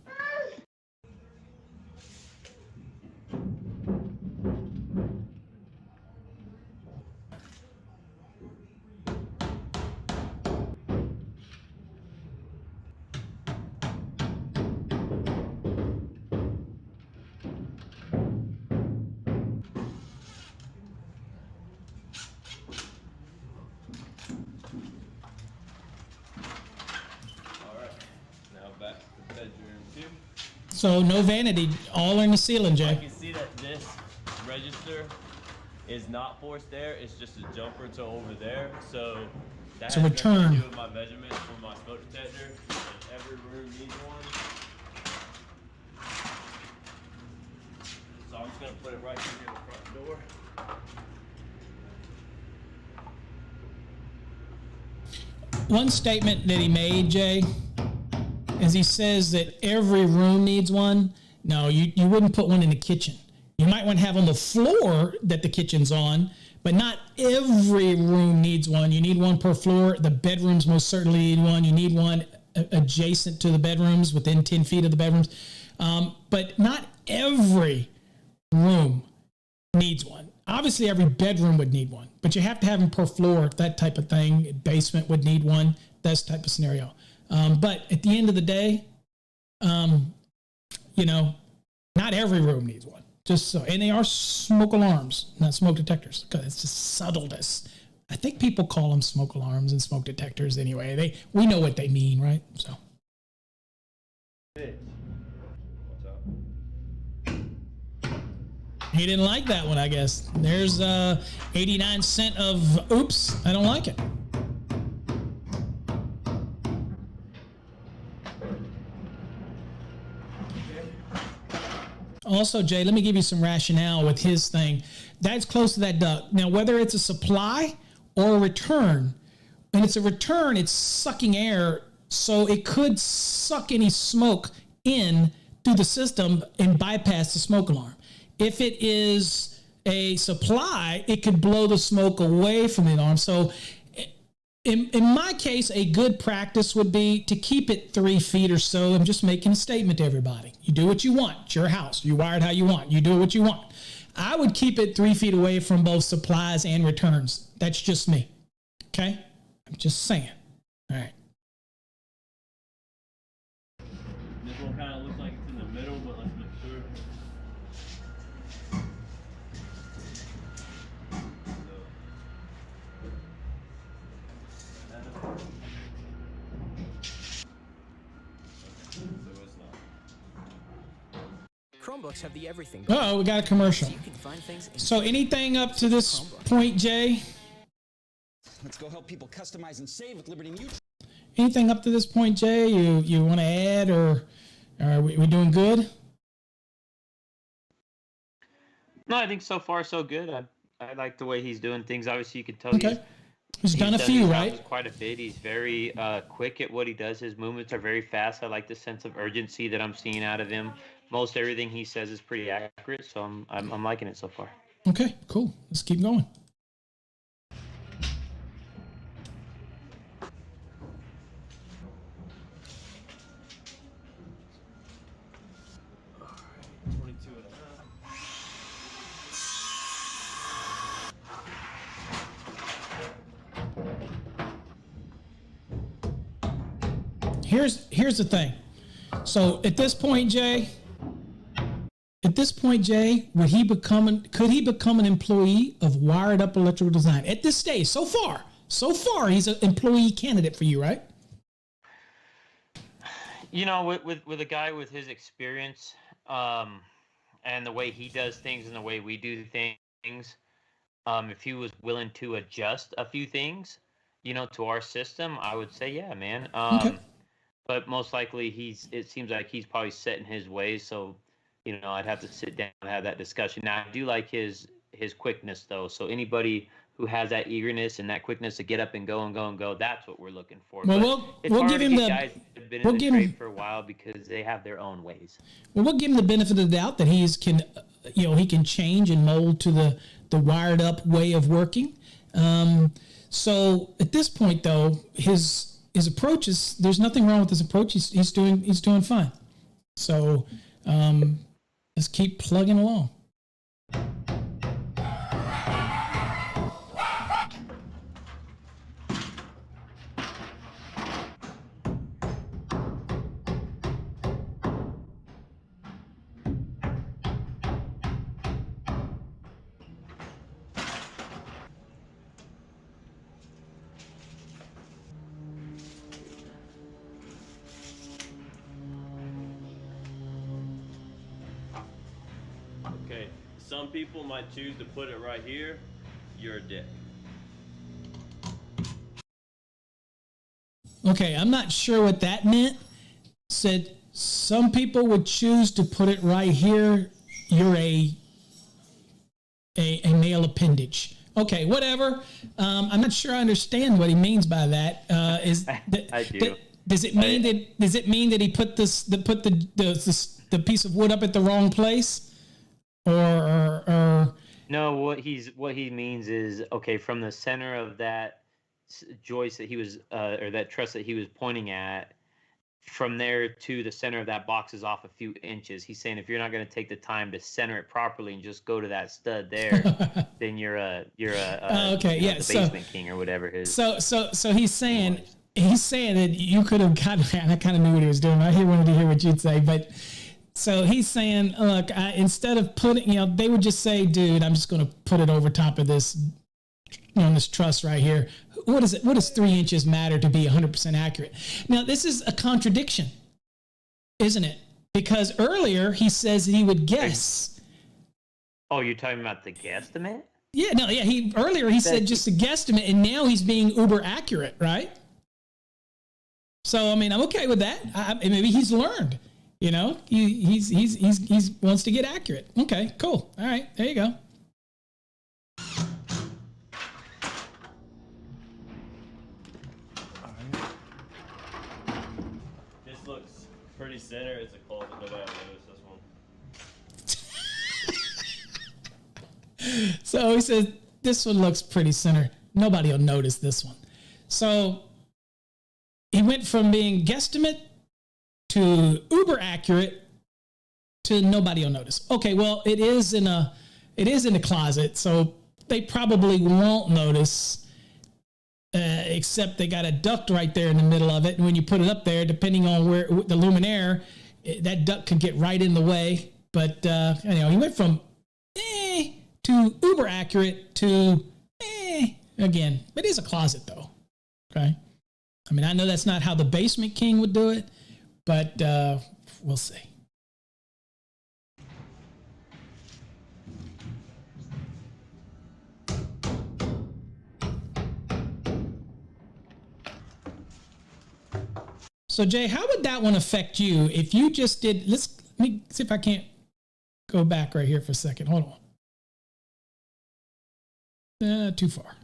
So no vanity, all in the ceiling, Jay. I can see that this register is not forced there. It's just a jumper to over there. So that has return. nothing to do with my measurements for my smoke detector. And every room needs one. So I'm just gonna put it right here in the front door. One statement that he made, Jay, is he says that every room needs one. No, you wouldn't put one in the kitchen. You might want to have on the floor that the kitchen's on, but not every room needs one. You need one per floor. The bedrooms most certainly need one. You need one adjacent to the bedrooms, within 10 feet of the bedrooms. But not every room needs one. Obviously, every bedroom would need one, but you have to have them per floor, that type of thing. Basement would need one, that type of scenario. But at the end of the day, not every room needs one. Just so, and they are smoke alarms, not smoke detectors, because it's just subtleness. I think people call them smoke alarms and smoke detectors anyway. We know what they mean, right? So. He didn't like that one, I guess. There's 89 cents of oops, I don't like it. Also, Jay, let me give you some rationale with his thing. That's close to that duct. Now, whether it's a supply or a return, when it's a return, it's sucking air, so it could suck any smoke in through the system and bypass the smoke alarm. If it is a supply, it could blow the smoke away from the alarm. So in my case, a good practice would be to keep it 3 feet or so. I'm just making a statement to everybody. You do what you want. It's your house. You wire it how you want. You do what you want. I would keep it 3 feet away from both supplies and returns. That's just me. Okay? I'm just saying. All right. This one kind of looks like it's in the middle, but let's make sure. Chromebooks have the everything. Uh-oh, we got a commercial. So you can find things in So anything up to this point, Jay? Let's go help people customize and save with Liberty Mutual. Anything up to this point, Jay, you want to add, or are we doing good? No, I think so far so good. I like the way he's doing things. Obviously, you can tell Okay. He's done a few, right? Quite a bit. He's very quick at what he does. His movements are very fast. I like the sense of urgency that I'm seeing out of him. Most everything he says is pretty accurate, so I'm liking it so far. Okay, cool. Let's keep going. Here's the thing. So at this point, Jay, could he become an employee of Wired Up Electrical Design at this stage? So far, he's an employee candidate for you, right? You know, with a guy with his experience, and the way he does things and the way we do things, if he was willing to adjust a few things, to our system, I would say, yeah, man. Okay. But most likely it seems like he's probably set in his ways. So, I'd have to sit down and have that discussion. Now, I do like his quickness, though. So anybody who has that eagerness and that quickness to get up and go, that's what we're looking for. Well, we'll give him guys that have been in the trade for a while because they have their own ways. Well, we'll give him the benefit of the doubt that he can change and mold to the wired up way of working. So at this point, though, his approach is, there's nothing wrong with his approach. He's doing fine. So let's keep plugging along. Okay, some people might choose to put it right here. You're a dick. Okay, I'm not sure what that meant. Said some people would choose to put it right here. You're a male appendage. Okay, whatever. I'm not sure I understand what he means by that. I do. Does it mean that he put the piece of wood up at the wrong place, or No, what he means is, okay, from the center of that joist that he was or that truss that he was pointing at, from there to the center of that box is off a few inches. He's saying if you're not going to take the time to center it properly and just go to that stud there, then you're a okay, you know, yeah, the basement king or whatever his. So he's saying that you could have gotten. I kind of knew what he was doing. I wanted to hear what you'd say, but so he's saying, look, instead of putting, they would just say, dude, I'm just going to put it over top of this, this truss right here. What does 3 inches matter to be 100% accurate? Now, this is a contradiction, isn't it? Because earlier he says that he would guess. Oh, you're talking about the guesstimate? Yeah, no, yeah. He said just a guesstimate, and now he's being uber accurate, right? So I mean, I'm okay with that. Maybe he's learned. He's wants to get accurate. Okay, cool. All right, there you go. This looks pretty center. It's a closet. Nobody will notice this one. So he says, this one looks pretty center. Nobody will notice this one. So he went from being guesstimate to uber accurate to nobody will notice. Okay, well, it is in a closet, so they probably won't notice, except they got a duct right there in the middle of it. And when you put it up there, depending on where the luminaire, that duct could get right in the way. But he went from to uber accurate to again. It is a closet though. Okay. I mean, I know that's not how the basement king would do it, but we'll see. So Jay, how would that one affect you if you just did, let me see if I can't go back right here for a second. Hold on. Too far.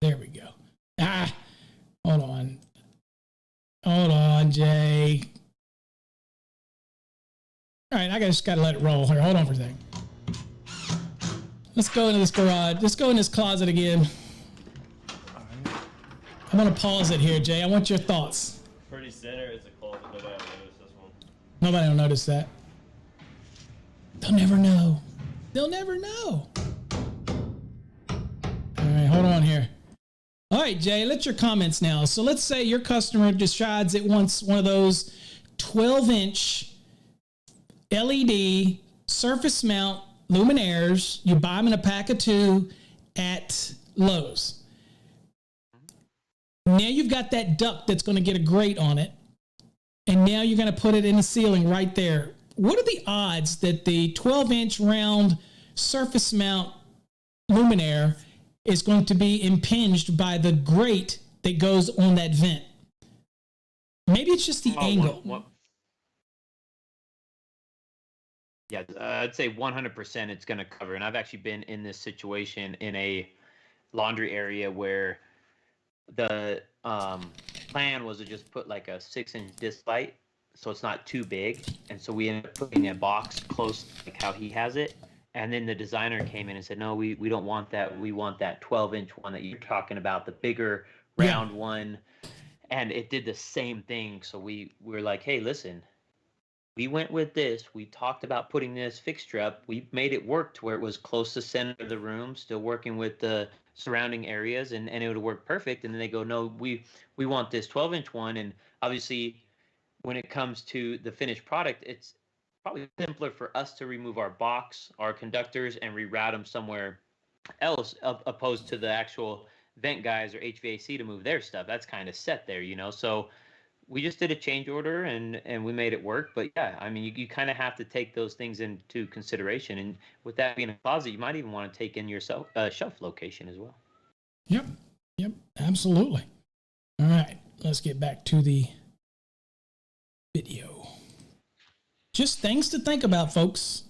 There we go. Hold on, Jay. All right, I just got to let it roll here. Hold on for a second. Let's go into this garage. Let's go in this closet again. I'm going to pause it here, Jay. I want your thoughts. Pretty center. It's a closet. Nobody will notice this one. Nobody will notice that. They'll never know. They'll never know. All right, hold on here. All right, Jay, let's your comments now. So let's say your customer decides it wants one of those 12-inch LED surface mount luminaires. You buy them in a pack of 2 at Lowe's. Now you've got that duct that's going to get a grate on it, and now you're going to put it in the ceiling right there. What are the odds that the 12-inch round surface mount luminaire is going to be impinged by the grate that goes on that vent? Maybe it's just the angle. Yeah, I'd say 100% it's going to cover. And I've actually been in this situation in a laundry area where the plan was to just put like a 6-inch disc light, so it's not too big. And so we ended up putting a box close like how he has it. And then the designer came in and said, no, we don't want that. We want that 12-inch one that you're talking about, the bigger round one. And it did the same thing. So we were like, hey, listen, we went with this. We talked about putting this fixture up. We made it work to where it was close to center of the room, still working with the surrounding areas, and it would work perfect. And then they go, no, we want this 12-inch one. And obviously, when it comes to the finished product, it's probably simpler for us to remove our box, our conductors, and reroute them somewhere else, opposed to the actual vent guys or HVAC to move their stuff. That's kind of set there, So we just did a change order and we made it work. But yeah, I mean, you kind of have to take those things into consideration. And with that being a closet, you might even want to take in your shelf location as well. Yep, absolutely. All right, let's get back to the video. Just things to think about, folks.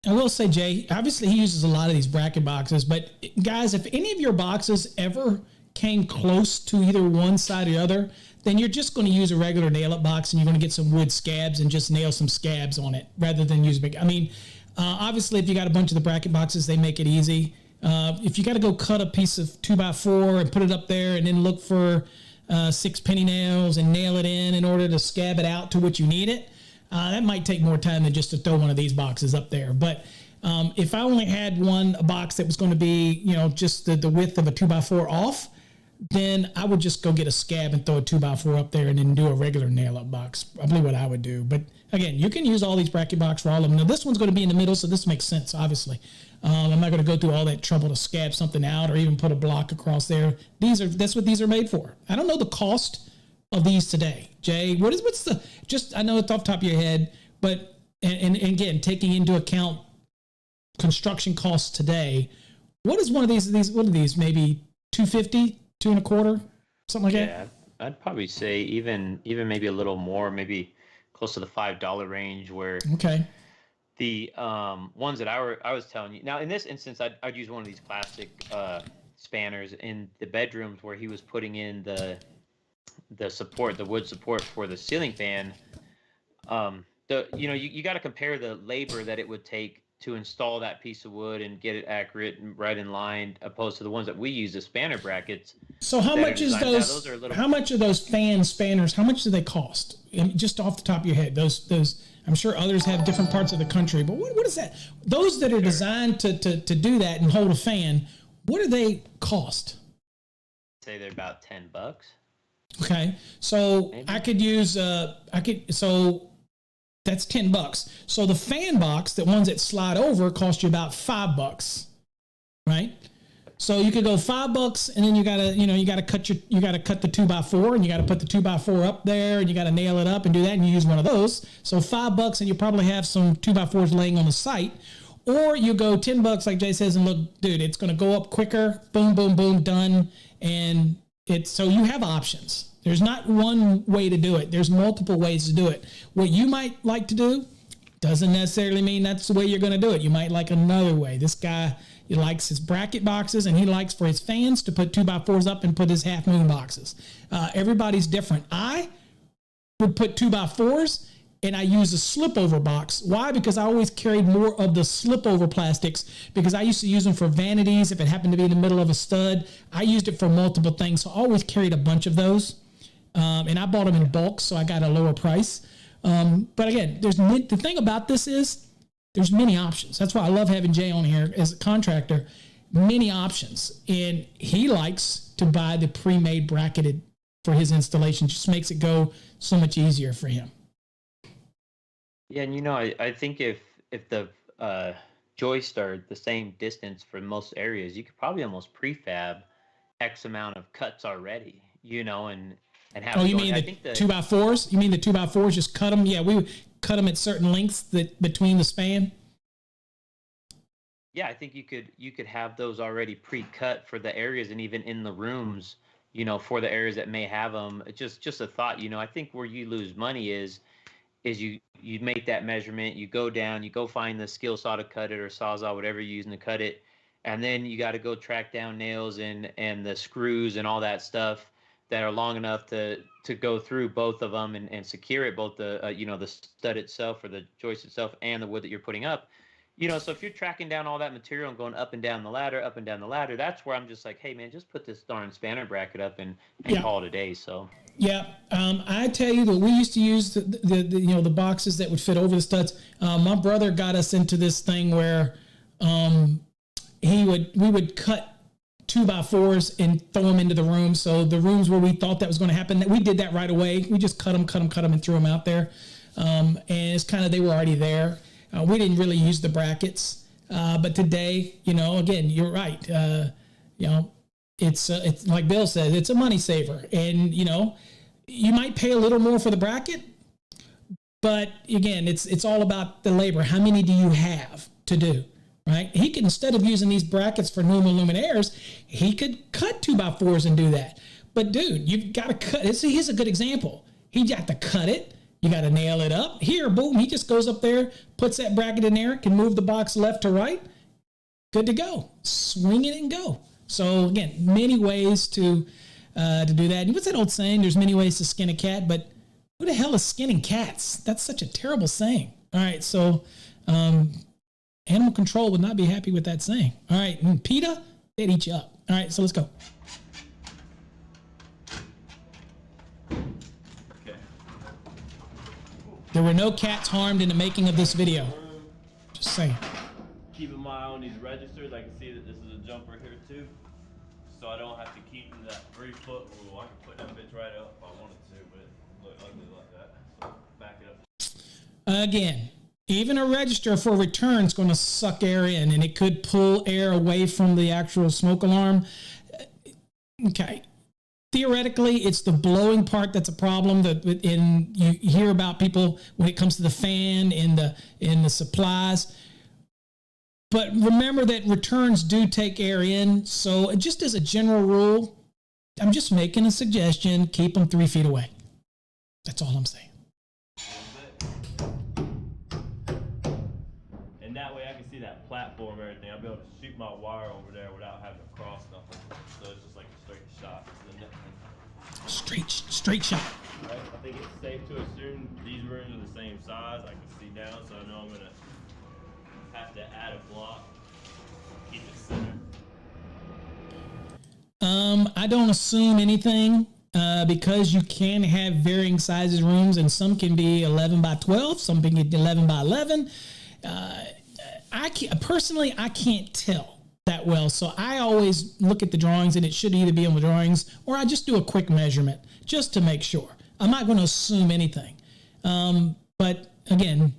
I will say, Jay, obviously he uses a lot of these bracket boxes, but guys, if any of your boxes ever came close to either one side or the other, then you're just going to use a regular nail-it box and you're going to get some wood scabs and just nail some scabs on it rather than use big. I mean, obviously, if you got a bunch of the bracket boxes, they make it easy. If you got to go cut a piece of 2x4 and put it up there and then look for 6 penny nails and nail it in order to scab it out to what you need it, that might take more time than just to throw one of these boxes up there. But if I only had a box that was going to be, just the width of a 2x4 off, then I would just go get a scab and throw a 2x4 up there and then do a regular nail-up box. Probably what I would do. But again, you can use all these bracket boxes for all of them. Now, this one's going to be in the middle, so this makes sense, obviously. I'm not going to go through all that trouble to scab something out or even put a block across there. That's what these are made for. I don't know the cost of these today. Jay, what's the, just, I know it's off the top of your head, but, and again, taking into account construction costs today, what is one of these, what are these, maybe $250, $2.25, something like that? Yeah, I'd probably say even maybe a little more, maybe close to the $5 range. Where okay, the ones that I was telling you. Now, in this instance, I'd use one of these plastic spanners in the bedrooms where he was putting in the support, the wood support for the ceiling fan. You got to compare the labor that it would take to install that piece of wood and get it accurate and right in line, opposed to the ones that we use, the spanner brackets. So how much is those? How much are those fan spanners? How much do they cost? Just off the top of your head, those. I'm sure others have different parts of the country, but what is that? Those that are designed to do that and hold a fan, what do they cost? Say they're about $10. Okay, so maybe. I could use so that's $10. So the fan box, the ones that slide over, cost you about $5, right? So you could go $5, and then you gotta cut the 2x4, and you gotta put the 2x4 up there, and you gotta nail it up and do that, and you use one of those. So $5, and you probably have some 2x4s laying on the site. Or you go $10, like Jay says, and look, dude, it's gonna go up quicker. Boom, boom, boom, done. And so you have options. There's not one way to do it. There's multiple ways to do it. What you might like to do doesn't necessarily mean that's the way you're going to do it. You might like another way. This guy, he likes his bracket boxes, and he likes for his fans to put 2x4s up and put his half moon boxes. Everybody's different. I would put 2x4s, and I use a slip over box. Why? Because I always carried more of the slip over plastics, because I used to use them for vanities. If it happened to be in the middle of a stud, I used it for multiple things. So I always carried a bunch of those. And I bought them in bulk, so I got a lower price. But again, the thing about this is there's many options. That's why I love having Jay on here as a contractor. Many options. And he likes to buy the pre-made bracketed for his installation. Just makes it go so much easier for him. Yeah, and I think if the joists are the same distance for most areas, you could probably almost prefab X amount of cuts already, and have. Oh, you mean the 2x4s? You mean the 2x4s? Just cut them? Yeah, we would cut them at certain lengths between the span. Yeah, I think you could have those already pre-cut for the areas, and even in the rooms, for the areas that may have them. It's just a thought. I think where you lose money is you make that measurement, you go down, you go find the skill saw to cut it or sawzall, whatever you're using to cut it, and then you got to go track down nails and the screws and all that stuff that are long enough to go through both of them and secure it, both the the stud itself or the joist itself and the wood that you're putting up. So if you're tracking down all that material and going up and down the ladder, that's where I'm just like, hey man, just put this darn spanner bracket up and call it a day. So yeah, I tell you that we used to use the boxes that would fit over the studs. My brother got us into this thing where we would cut 2x4s and throw them into the room. So the rooms where we thought that was going to happen, we did that right away. We just cut them, and threw them out there. And it's kind of, they were already there. We didn't really use the brackets. But today, again, you're right. It's like Bill said, it's a money saver. And, you might pay a little more for the bracket, but again, it's all about the labor. How many do you have to do? Right? He could, instead of using these brackets for normal luminaires, he could cut 2x4s and do that. But dude, you've got to cut. Here's a good example. He got to cut it, You got to nail it up. Here, boom, he just goes up there, puts that bracket in there, can move the box left to right. Good to go. Swing it and go. So again, many ways to do that. And what's that old saying? There's many ways to skin a cat, but who the hell is skinning cats? That's such a terrible saying. All right, so animal control would not be happy with that saying. All right, and PETA, they'd eat you up. All right, so let's go. Okay. There were no cats harmed in the making of this video. Just saying. Keeping my eye on these registers, I can see that this is a jumper here too. So I don't have to keep that 3-foot rule. I can put that bitch right up if I wanted to, but it look ugly like that. So back it up. Again, even a register for return is going to suck air in, and it could pull air away from the actual smoke alarm. Okay. Theoretically, it's the blowing part that's a problem. You hear about people when it comes to the fan in the supplies. But remember that returns do take air in. So just as a general rule, I'm just making a suggestion. Keep them 3 feet away. That's all I'm saying. And that way I can see that platform and everything. I'll be able to shoot my wire over there without having to cross nothing. So it's just like a straight shot to the net. Straight shot. Right? I think it's safe to assume these rooms are the same size. I can see down, so I know I'm going to have to add a block, keep it center. I don't assume anything because you can have varying sizes rooms, and some can be 11 by 12, some can be 11 by 11. I can't tell that well, so I always look at the drawings, and it should either be on the drawings or I just do a quick measurement just to make sure. I'm not going to assume anything, but again,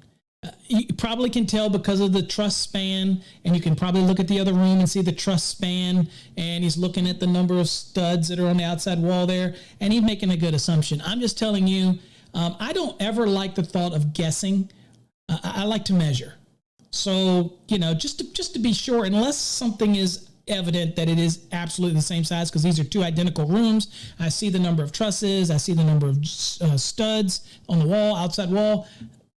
you probably can tell because of the truss span, and you can probably look at the other room and see the truss span, and he's looking at the number of studs that are on the outside wall there, and he's making a good assumption. I'm just telling you, I don't ever like the thought of guessing. I like to measure. So, just to be sure, unless something is evident that it is absolutely the same size, because these are 2 identical rooms. I see the number of trusses. I see the number of studs on the wall, outside wall.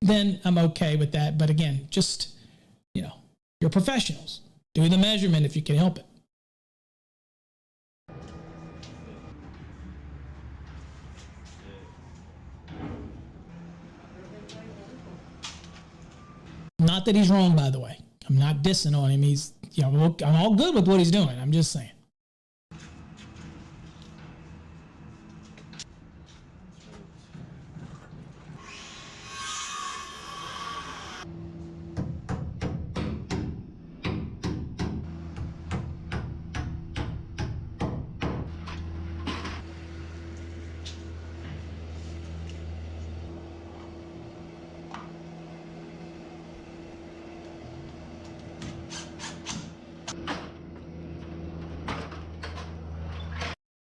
Then I'm okay with that. But again, just, you're professionals. Do the measurement if you can help it. Not that he's wrong, by the way. I'm not dissing on him. He's, I'm all good with what he's doing. I'm just saying.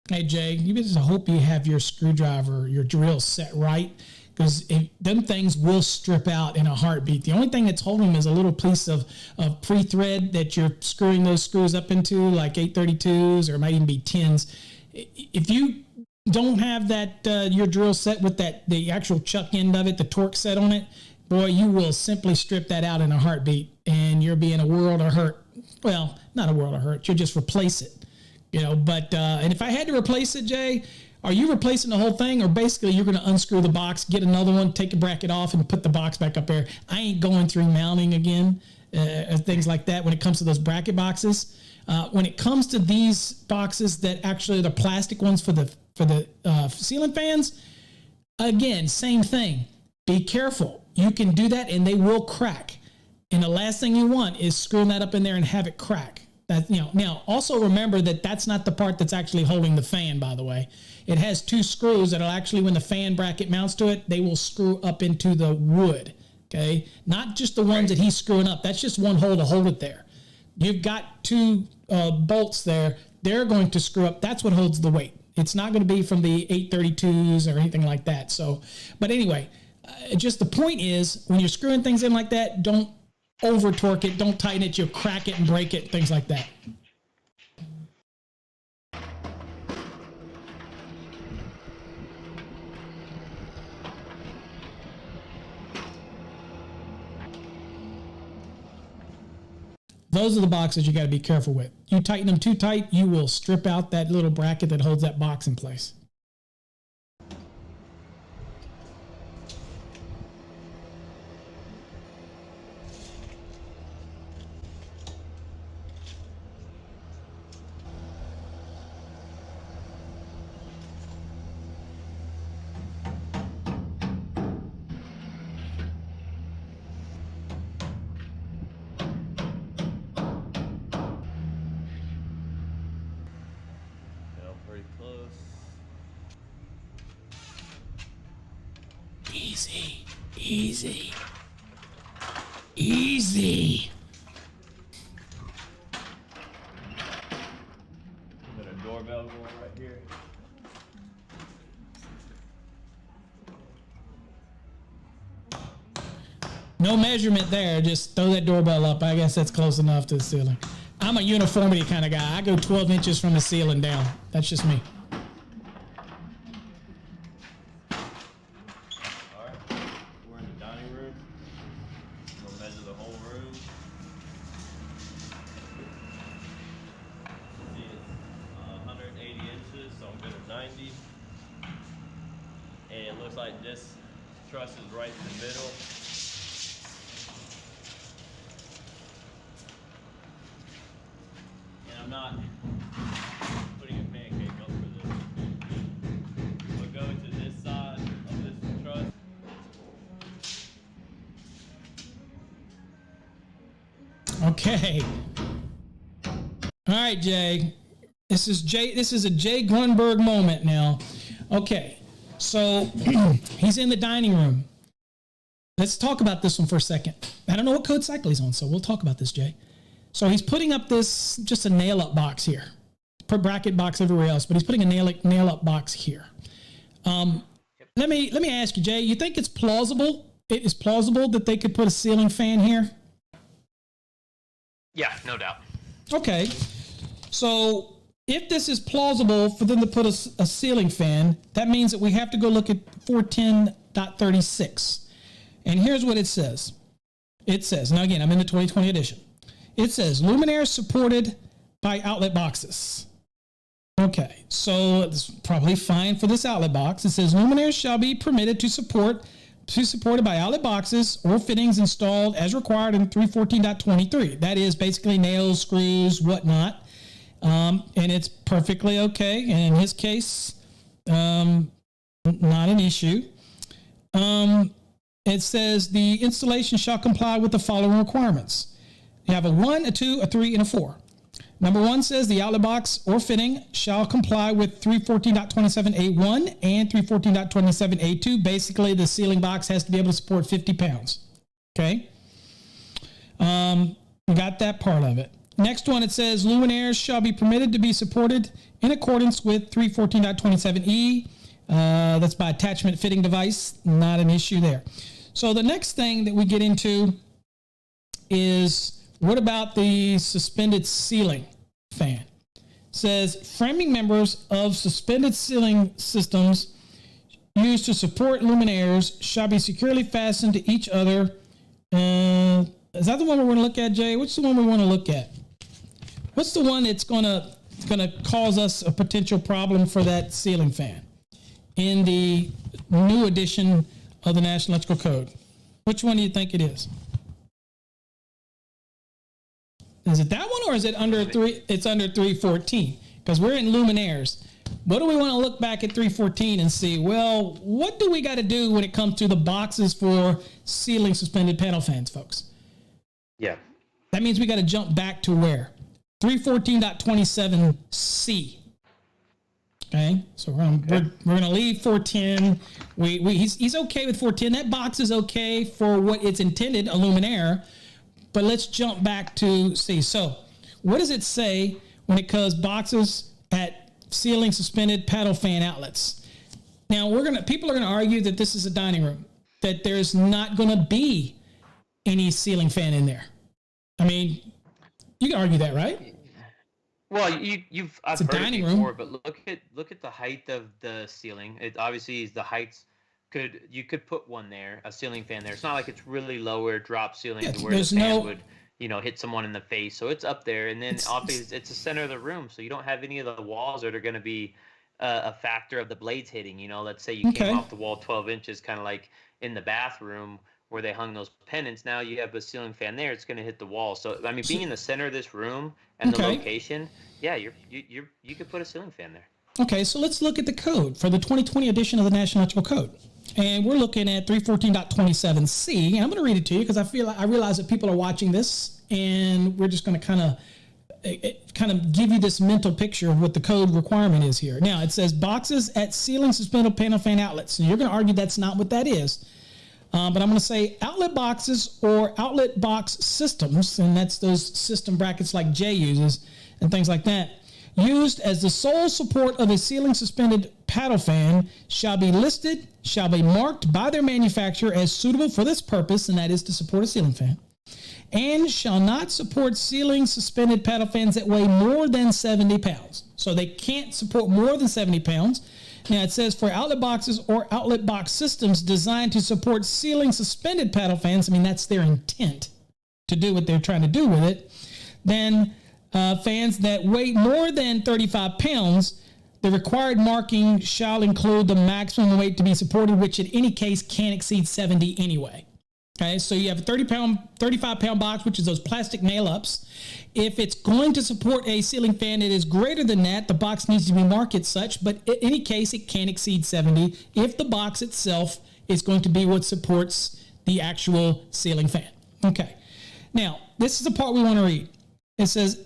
Hey, Jay, you just hope you have your screwdriver, your drill set right, because them things will strip out in a heartbeat. The only thing that's holding them is a little piece of pre-thread that you're screwing those screws up into, like 832s, or it might even be 10s. If you don't have that your drill set with the actual chuck end of it, the torque set on it, boy, you will simply strip that out in a heartbeat, and you'll be in a world of hurt. Well, not a world of hurt. You'll just replace it. But and if I had to replace it, Jay, are you replacing the whole thing, or basically you're going to unscrew the box, get another one, take a bracket off, and put the box back up there? I ain't going through mounting again, things like that when it comes to those bracket boxes. When it comes to these boxes that actually are the plastic ones for the ceiling fans, again, same thing. Be careful. You can do that, and they will crack. And the last thing you want is screwing that up in there and have it crack. Now, also remember that that's not the part that's actually holding the fan, by the way. It has 2 screws that'll actually, when the fan bracket mounts to it, they will screw up into the wood, okay? Not just the ones that he's screwing up. That's just one hole to hold it there. You've got 2 bolts there. They're going to screw up. That's what holds the weight. It's not going to be from the 832s or anything like that. So, but anyway, just the point is, when you're screwing things in like that, don't over torque it, don't tighten it, you'll crack it and break it, things like that. Those are the boxes you got to be careful with. You tighten them too tight, you will strip out that little bracket that holds that box in place. Pretty close. Easy, easy, easy. Got a doorbell going right here. No measurement there. Just throw that doorbell up. I guess that's close enough to the ceiling. I'm a uniformity kind of guy. I go 12 inches from the ceiling down. That's just me. All right, we're in the dining room. We'll measure the whole room. See, it's 180 inches, so I'm good at 90. And it looks like this truss is right in the middle. I'm not putting a pancake up for this. We'll go to this side of this truss. Okay. All right, Jay. This is a Jay Grunberg moment now. Okay. So he's in the dining room. Let's talk about this one for a second. I don't know what code cycle he's on, so we'll talk about this, Jay. So he's putting up this, just a nail-up box here. Per bracket box everywhere else, but he's putting a nail-up box here. Let me ask you, Jay, you think it's plausible? It is plausible that they could put a ceiling fan here? Yeah, no doubt. Okay. So if this is plausible for them to put a ceiling fan, that means that we have to go look at 410.36. And here's what it says. It says, now again, I'm in the 2020 edition. It says luminaires supported by outlet boxes. Okay, so it's probably fine for this outlet box. It says luminaires shall be permitted to supported by outlet boxes or fittings installed as required in 314.23. That is basically nails, screws, whatnot. And it's perfectly okay. And in his case, not an issue. It says the installation shall comply with the following requirements. You have a 1, a 2, a 3, and a 4. Number 1 says the outlet box or fitting shall comply with 314.27A1 and 314.27A2. Basically, the ceiling box has to be able to support 50 pounds. Okay? We got that part of it. Next one, it says luminaires shall be permitted to be supported in accordance with 314.27E. That's by attachment fitting device. Not an issue there. So the next thing that we get into is, what about the suspended ceiling fan? It says framing members of suspended ceiling systems used to support luminaires shall be securely fastened to each other. Is that the one we're going to look at, Jay? What's the one we want to look at? What's the one that's going to cause us a potential problem for that ceiling fan in the new edition of the National Electrical Code? Which one do you think it is? Is it that one, or is it under 3? It's under 314 because we're in luminaires. What do we want to look back at 314 and see? Well, what do we got to do when it comes to the boxes for ceiling suspended panel fans, folks? Yeah. That means we got to jump back to where? 314.27C. Okay, so we're gonna leave 410. He's okay with 410. That box is okay for what it's intended, a luminaire. But let's jump back to C. So, what does it say when it comes boxes at ceiling suspended paddle fan outlets? Now people are gonna argue that this is a dining room, that there's not gonna be any ceiling fan in there. I mean, you can argue that, right? Well, I've heard dining it before, room. but look at the height of the ceiling. It obviously is the heights. You could put one there, a ceiling fan there. It's not like it's really lower drop ceiling to where the fan would, hit someone in the face. So it's up there. And then obviously it's the center of the room. So you don't have any of the walls that are going to be a factor of the blades hitting. Let's say you came off the wall 12 inches, kind of like in the bathroom where they hung those pennants. Now you have a ceiling fan there, it's going to hit the wall. So I mean, being in the center of this room and the location, yeah, you could put a ceiling fan there. Okay, so let's look at the code for the 2020 edition of the National Electrical Code. And we're looking at 314.27C. And I'm going to read it to you because I realize that people are watching this, and we're just going to kind of give you this mental picture of what the code requirement is here. Now, it says boxes at ceiling suspended panel fan outlets. And you're going to argue that's not what that is. But I'm going to say outlet boxes or outlet box systems, and that's those system brackets like Jay uses and things like that, used as the sole support of a ceiling suspended paddle fan shall be marked by their manufacturer as suitable for this purpose, and that is to support a ceiling fan, and shall not support ceiling suspended paddle fans that weigh more than 70 pounds. So they can't support more than 70 pounds. Now it says for outlet boxes or outlet box systems designed to support ceiling suspended paddle fans, I mean, that's their intent to do what they're trying to do with it, then fans that weigh more than 35 pounds, the required marking shall include the maximum weight to be supported, which in any case can't exceed 70 anyway. Okay, so you have a 35-pound box, which is those plastic nail-ups. If it's going to support a ceiling fan that is greater than that, the box needs to be marked as such, but in any case, it can't exceed 70 if the box itself is going to be what supports the actual ceiling fan. Okay, now, this is the part we want to read. It says,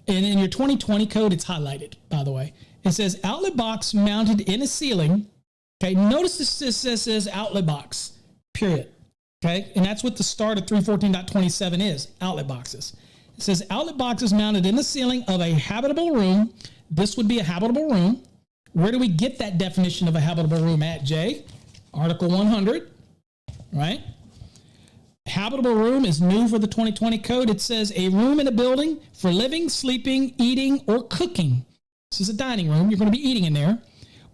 and in your 2020 code, it's highlighted, by the way. It says outlet box mounted in a ceiling. Okay, notice this says outlet box, period. Okay, and that's what the start of 314.27 is, outlet boxes. It says outlet boxes mounted in the ceiling of a habitable room. This would be a habitable room. Where do we get that definition of a habitable room at, Jay? Article 100, right? Habitable room is new for the 2020 code. It says a room in a building for living, sleeping, eating, or cooking. This is a dining room. You're going to be eating in there,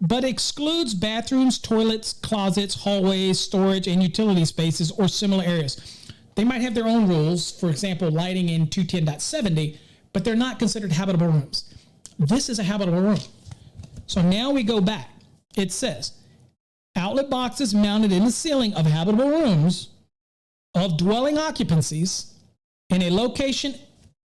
but excludes bathrooms, toilets, closets, hallways, storage, and utility spaces or similar areas. They might have their own rules, for example, lighting in 210.70, but they're not considered habitable rooms. This is a habitable room. So now we go back. It says outlet boxes mounted in the ceiling of habitable rooms of dwelling occupancies in a location,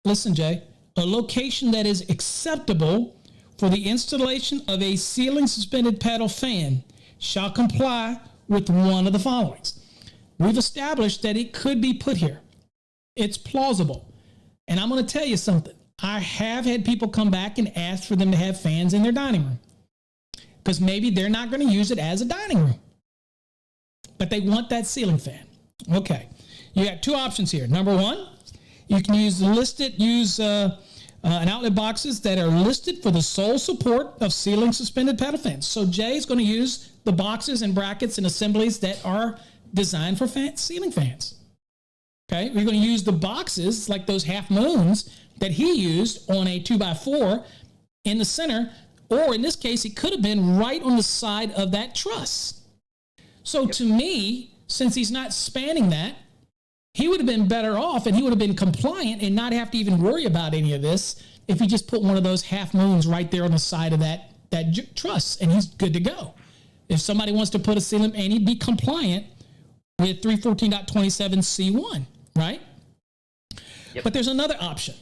listen, Jay, a location that is acceptable for the installation of a ceiling suspended paddle fan shall comply with one of the followings. We've established that it could be put here. It's plausible. And I'm going to tell you something. I have had people come back and ask for them to have fans in their dining room because maybe they're not going to use it as a dining room, but they want that ceiling fan. Okay. You got two options here. Number one, you can use an outlet boxes that are listed for the sole support of ceiling suspended paddle fans. So Jay is going to use the boxes and brackets and assemblies that are designed for ceiling fans. Okay, we're going to use the boxes like those half moons that he used on a 2x4 in the center, or in this case, it could have been right on the side of that truss. So to me, since he's not spanning that, he would have been better off and he would have been compliant and not have to even worry about any of this if he just put one of those half moons right there on the side of that truss, and he's good to go. If somebody wants to put a ceiling, and he'd be compliant with 314.27C1, right? Yep. But there's another option.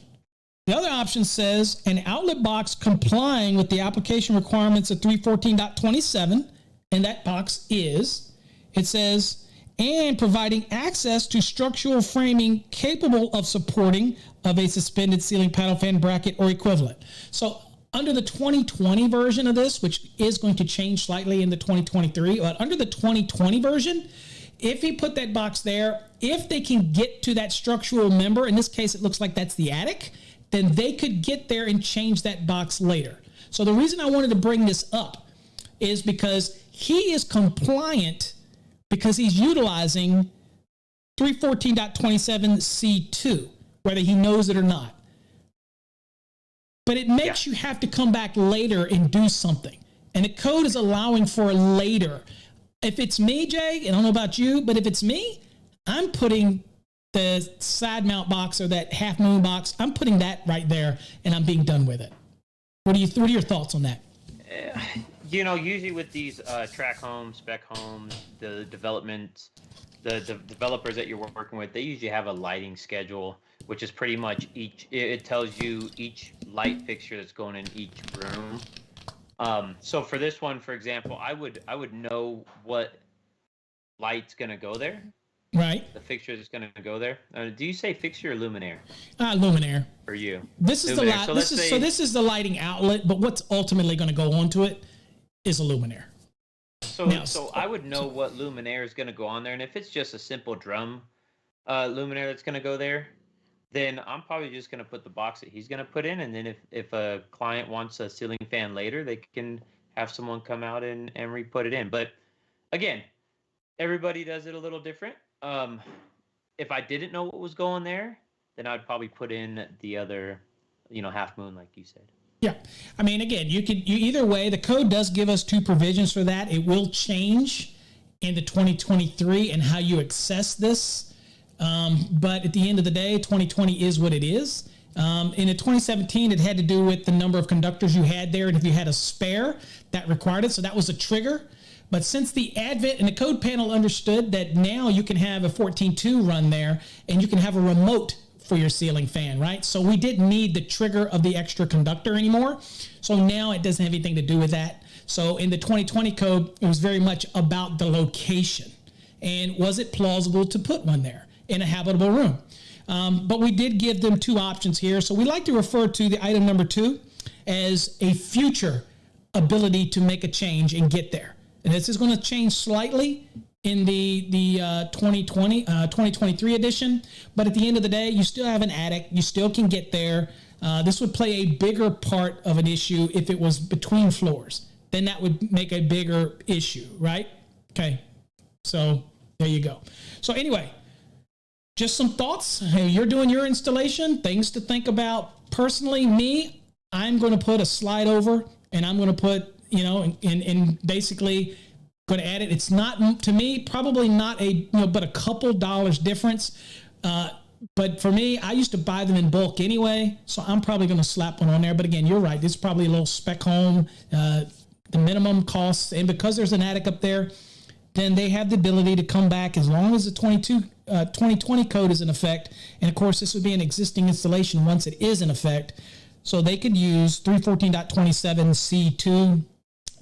The other option says an outlet box complying with the application requirements of 314.27, and that box is, it says, and providing access to structural framing capable of supporting of a suspended ceiling paddle fan bracket or equivalent. So under the 2020 version of this, which is going to change slightly in the 2023, but under the 2020 version, if he put that box there, if they can get to that structural member, in this case, it looks like that's the attic, then they could get there and change that box later. So the reason I wanted to bring this up is because he is compliant because he's utilizing 314.27C2, whether he knows it or not. But it makes you have to come back later and do something. And the code is allowing for later. If it's me, Jay, and I don't know about you, but if it's me, I'm putting the side mount box or that half moon box, I'm putting that right there and I'm being done with it. What are your thoughts on that? You know, usually with these track homes, spec homes, the developers that you're working with, they usually have a lighting schedule, which is pretty much it tells you each light fixture that's going in each room. So for this one, for example, I would know what light's going to go there. Right. The fixture that's going to go there. Do you say fixture or luminaire? Luminaire. For you. This is luminaire. the light. This is the lighting outlet, but what's ultimately going to go onto it is a luminaire. So I would know what luminaire is going to go on there, and if it's just a simple drum luminaire that's going to go there, then I'm probably just going to put the box that he's going to put in, and then if a client wants a ceiling fan later, they can have someone come out and re-put it in. But again, everybody does it a little different. If I didn't know what was going there, then I'd probably put in the other, half moon, like you said. Yeah. I mean, again, you either way, the code does give us two provisions for that. It will change in the 2023 and how you access this. But at the end of the day, 2020 is what it is. In the 2017, it had to do with the number of conductors you had there. And if you had a spare, that required it. So that was a trigger. But since the advent and the code panel understood that now you can have a 14.2 run there and you can have a remote for your ceiling fan, right? So we didn't need the trigger of the extra conductor anymore. So now it doesn't have anything to do with that. So in the 2020 code, it was very much about the location. And was it plausible to put one there in a habitable room? But we did give them two options here. So we like to refer to the item number 2 as a future ability to make a change and get there. And this is going to change slightly in the 2023 edition. But at the end of the day, you still have an attic. You still can get there. This would play a bigger part of an issue if it was between floors. Then that would make a bigger issue, right? Okay. So there you go. So anyway, just some thoughts. Hey, you're doing your installation. Things to think about. Personally, I'm going to put a slide over and I'm going to put, and basically going to add it. It's not, to me, probably not but a couple dollars difference. But for me, I used to buy them in bulk anyway, so I'm probably going to slap one on there. But again, you're right. This is probably a little spec home, the minimum costs. And because there's an attic up there, then they have the ability to come back as long as the 2020 code is in effect. And of course, this would be an existing installation once it is in effect. So they could use 314.27C2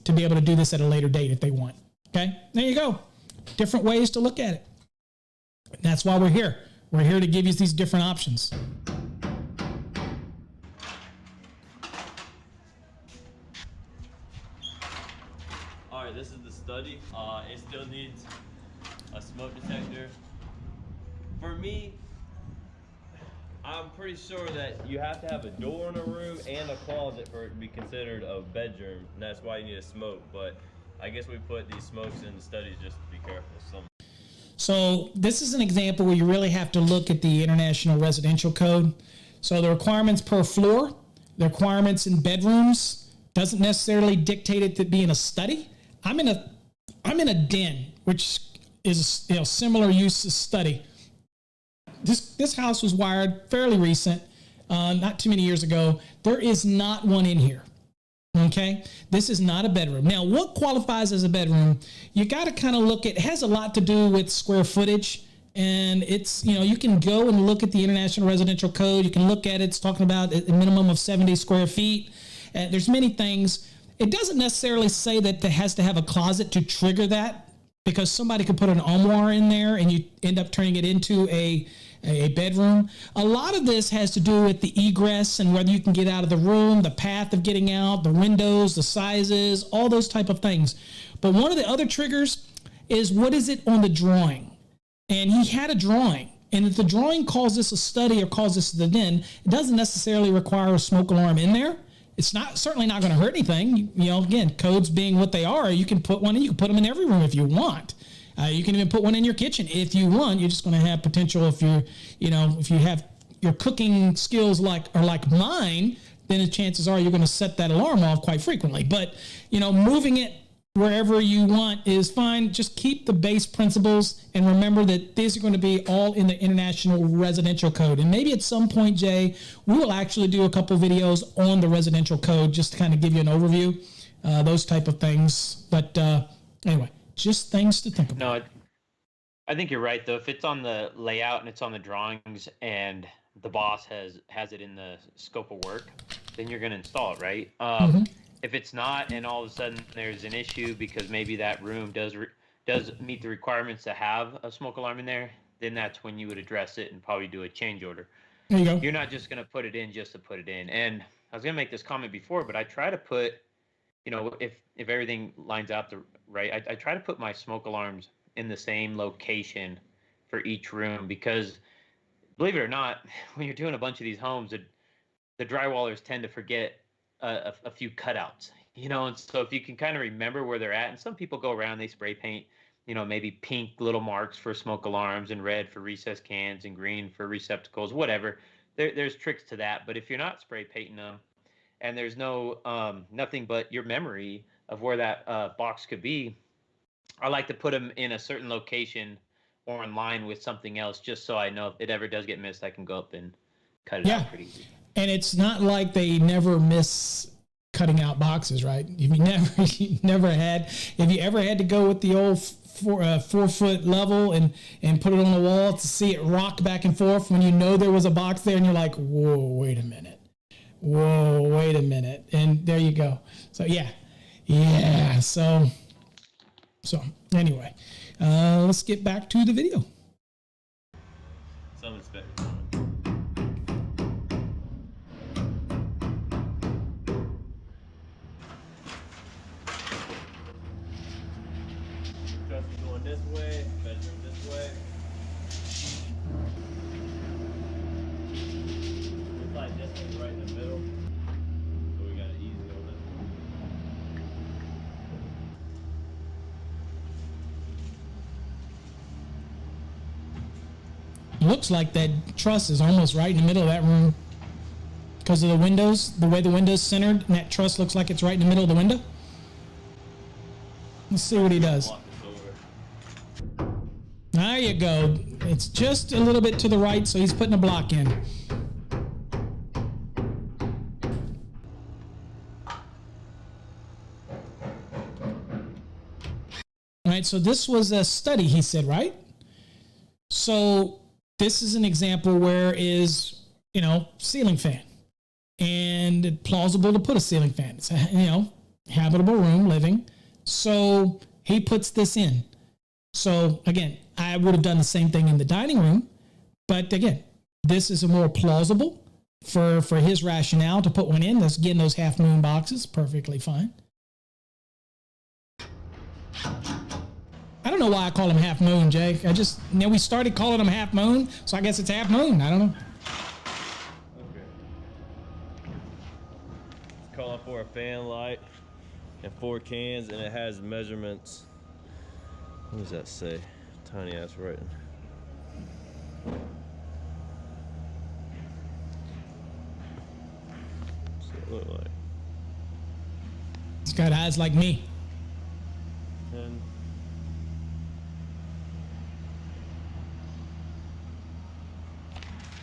to be able to do this at a later date if they want. Okay, there you go. Different ways to look at it. That's why we're here. We're here to give you these different options. All right, this is the study. It still needs a smoke detector. For me, I'm pretty sure that you have to have a door in a room and a closet for it to be considered a bedroom, and that's why you need a smoke. But I guess we put these smokes in the studies just to be careful. So this is an example where you really have to look at the International Residential Code. So the requirements per floor, the requirements in bedrooms doesn't necessarily dictate it to be in a study. I'm in a den, which is similar use as study. This house was wired fairly recent, not too many years ago. There is not one in here. Okay, this is not a bedroom. Now, what qualifies as a bedroom? You got to kind of look at. It has a lot to do with square footage, and it's you can go and look at the International Residential Code. You can look at it. It's talking about a minimum of 70 square feet. There's many things. It doesn't necessarily say that it has to have a closet to trigger that, because somebody could put an armoire in there and you end up turning it into a bedroom. A lot of this has to do with the egress and whether you can get out of the room, the path of getting out, the windows, the sizes, all those type of things. But one of the other triggers is, what is it on the drawing? And he had a drawing. And if the drawing calls this a study or calls this the den, it doesn't necessarily require a smoke alarm in there. It's certainly not going to hurt anything. Again, codes being what they are, you can put one in. You can put them in every room if you want. You can even put one in your kitchen if you want. You're just going to have potential if you have your cooking skills like mine, then the chances are you're going to set that alarm off quite frequently. But moving it wherever you want is fine. Just keep the base principles and remember that these are going to be all in the International Residential Code. And maybe at some point, Jay, we will actually do a couple videos on the residential code just to kind of give you an overview, those type of things. But anyway, just things to think about. No, I think you're right, though. If it's on the layout and it's on the drawings and the boss has it in the scope of work, then you're going to install it, right? If it's not, and all of a sudden there's an issue because maybe that room does meet the requirements to have a smoke alarm in there, then that's when you would address it and probably do a change order. There you go. You're not just going to put it in just to put it in. And I was going to make this comment before, but I try to put, if everything lines out right, I try to put my smoke alarms in the same location for each room because, believe it or not, when you're doing a bunch of these homes, the drywallers tend to forget a few cutouts, and so if you can kind of remember where they're at, and some people go around, they spray paint, maybe pink little marks for smoke alarms and red for recessed cans and green for receptacles, whatever. There's tricks to that, but if you're not spray painting them and there's no nothing but your memory of where that box could be, I like to put them in a certain location or in line with something else, just so I know if it ever does get missed, I can go up and cut it out pretty easy. And it's not like they never miss cutting out boxes, right? If you ever had to go with the old 4 foot level and put it on the wall to see it rock back and forth when you know there was a box there and you're like, whoa, wait a minute. And there you go. So yeah. So anyway, let's get back to the video. Some inspector. Truss is going this way, bedroom this way. Looks like this one's right in the middle, so we got it easy on this one. Looks like that truss is almost right in the middle of that room because of the windows, the way the window's centered, and that truss looks like it's right in the middle of the window. Let's see what he does. Block this over. There you go. It's just a little bit to the right, so he's putting a block in. All right, so this was a study, he said, right? So this is an example where is, ceiling fan. And plausible to put a ceiling fan. It's a, habitable room, living. So he puts this in. So again, I would have done the same thing in the dining room. But again, this is a more plausible for his rationale to put one in. That's again, those half moon boxes, perfectly fine. I don't know why I call them half moon, Jake. We started calling them half moon, so I guess it's half moon. I don't know. Okay. It's calling for a fan light and 4 cans, and it has measurements. What does that say? Tiny ass writing. What's it look like? It's got eyes like me. 10.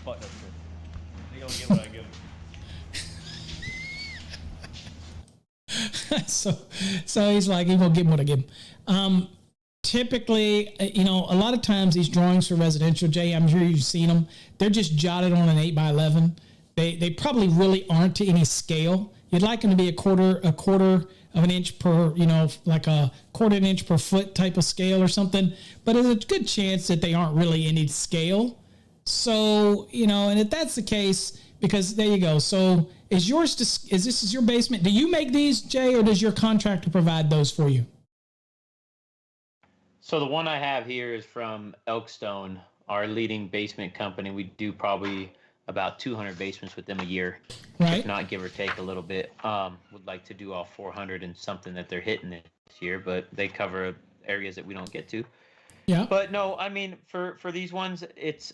Fuck that shit. They gonna get what I give them. So he's like, he's gonna give him what I give him. Typically, a lot of times these drawings for residential, Jay, I'm sure you've seen them. They're just jotted on an 8x11. They probably really aren't to any scale. You'd like them to be a quarter of an inch per, like a quarter of an inch per foot type of scale or something. But there's a good chance that they aren't really any scale. So, and if that's the case, because there you go. So is this your basement? Do you make these, Jay, or does your contractor provide those for you? So the one I have here is from Elkstone, our leading basement company. We do probably about 200 basements with them a year, right? If not give or take a little bit. Would like to do all 400 and something that they're hitting this year, but they cover areas that we don't get to. Yeah. But no, I mean, for these ones, it's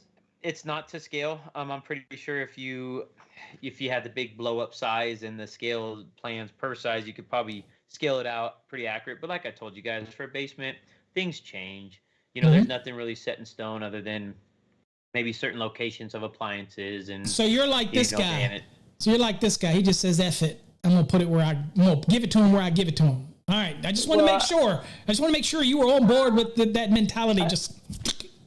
not to scale. I'm pretty sure if you had the big blow up size and the scale plans per size, you could probably scale it out pretty accurate. But like I told you guys, for a basement, things change. You know, there's nothing really set in stone other than maybe certain locations of appliances. And So you're like this you know, guy. man, So you're like this guy. He just says F it. I'm gonna put it where I'm gonna give it to him where I give it to him. All right. I just want to make sure. I just want to make sure you were on board with that mentality. Just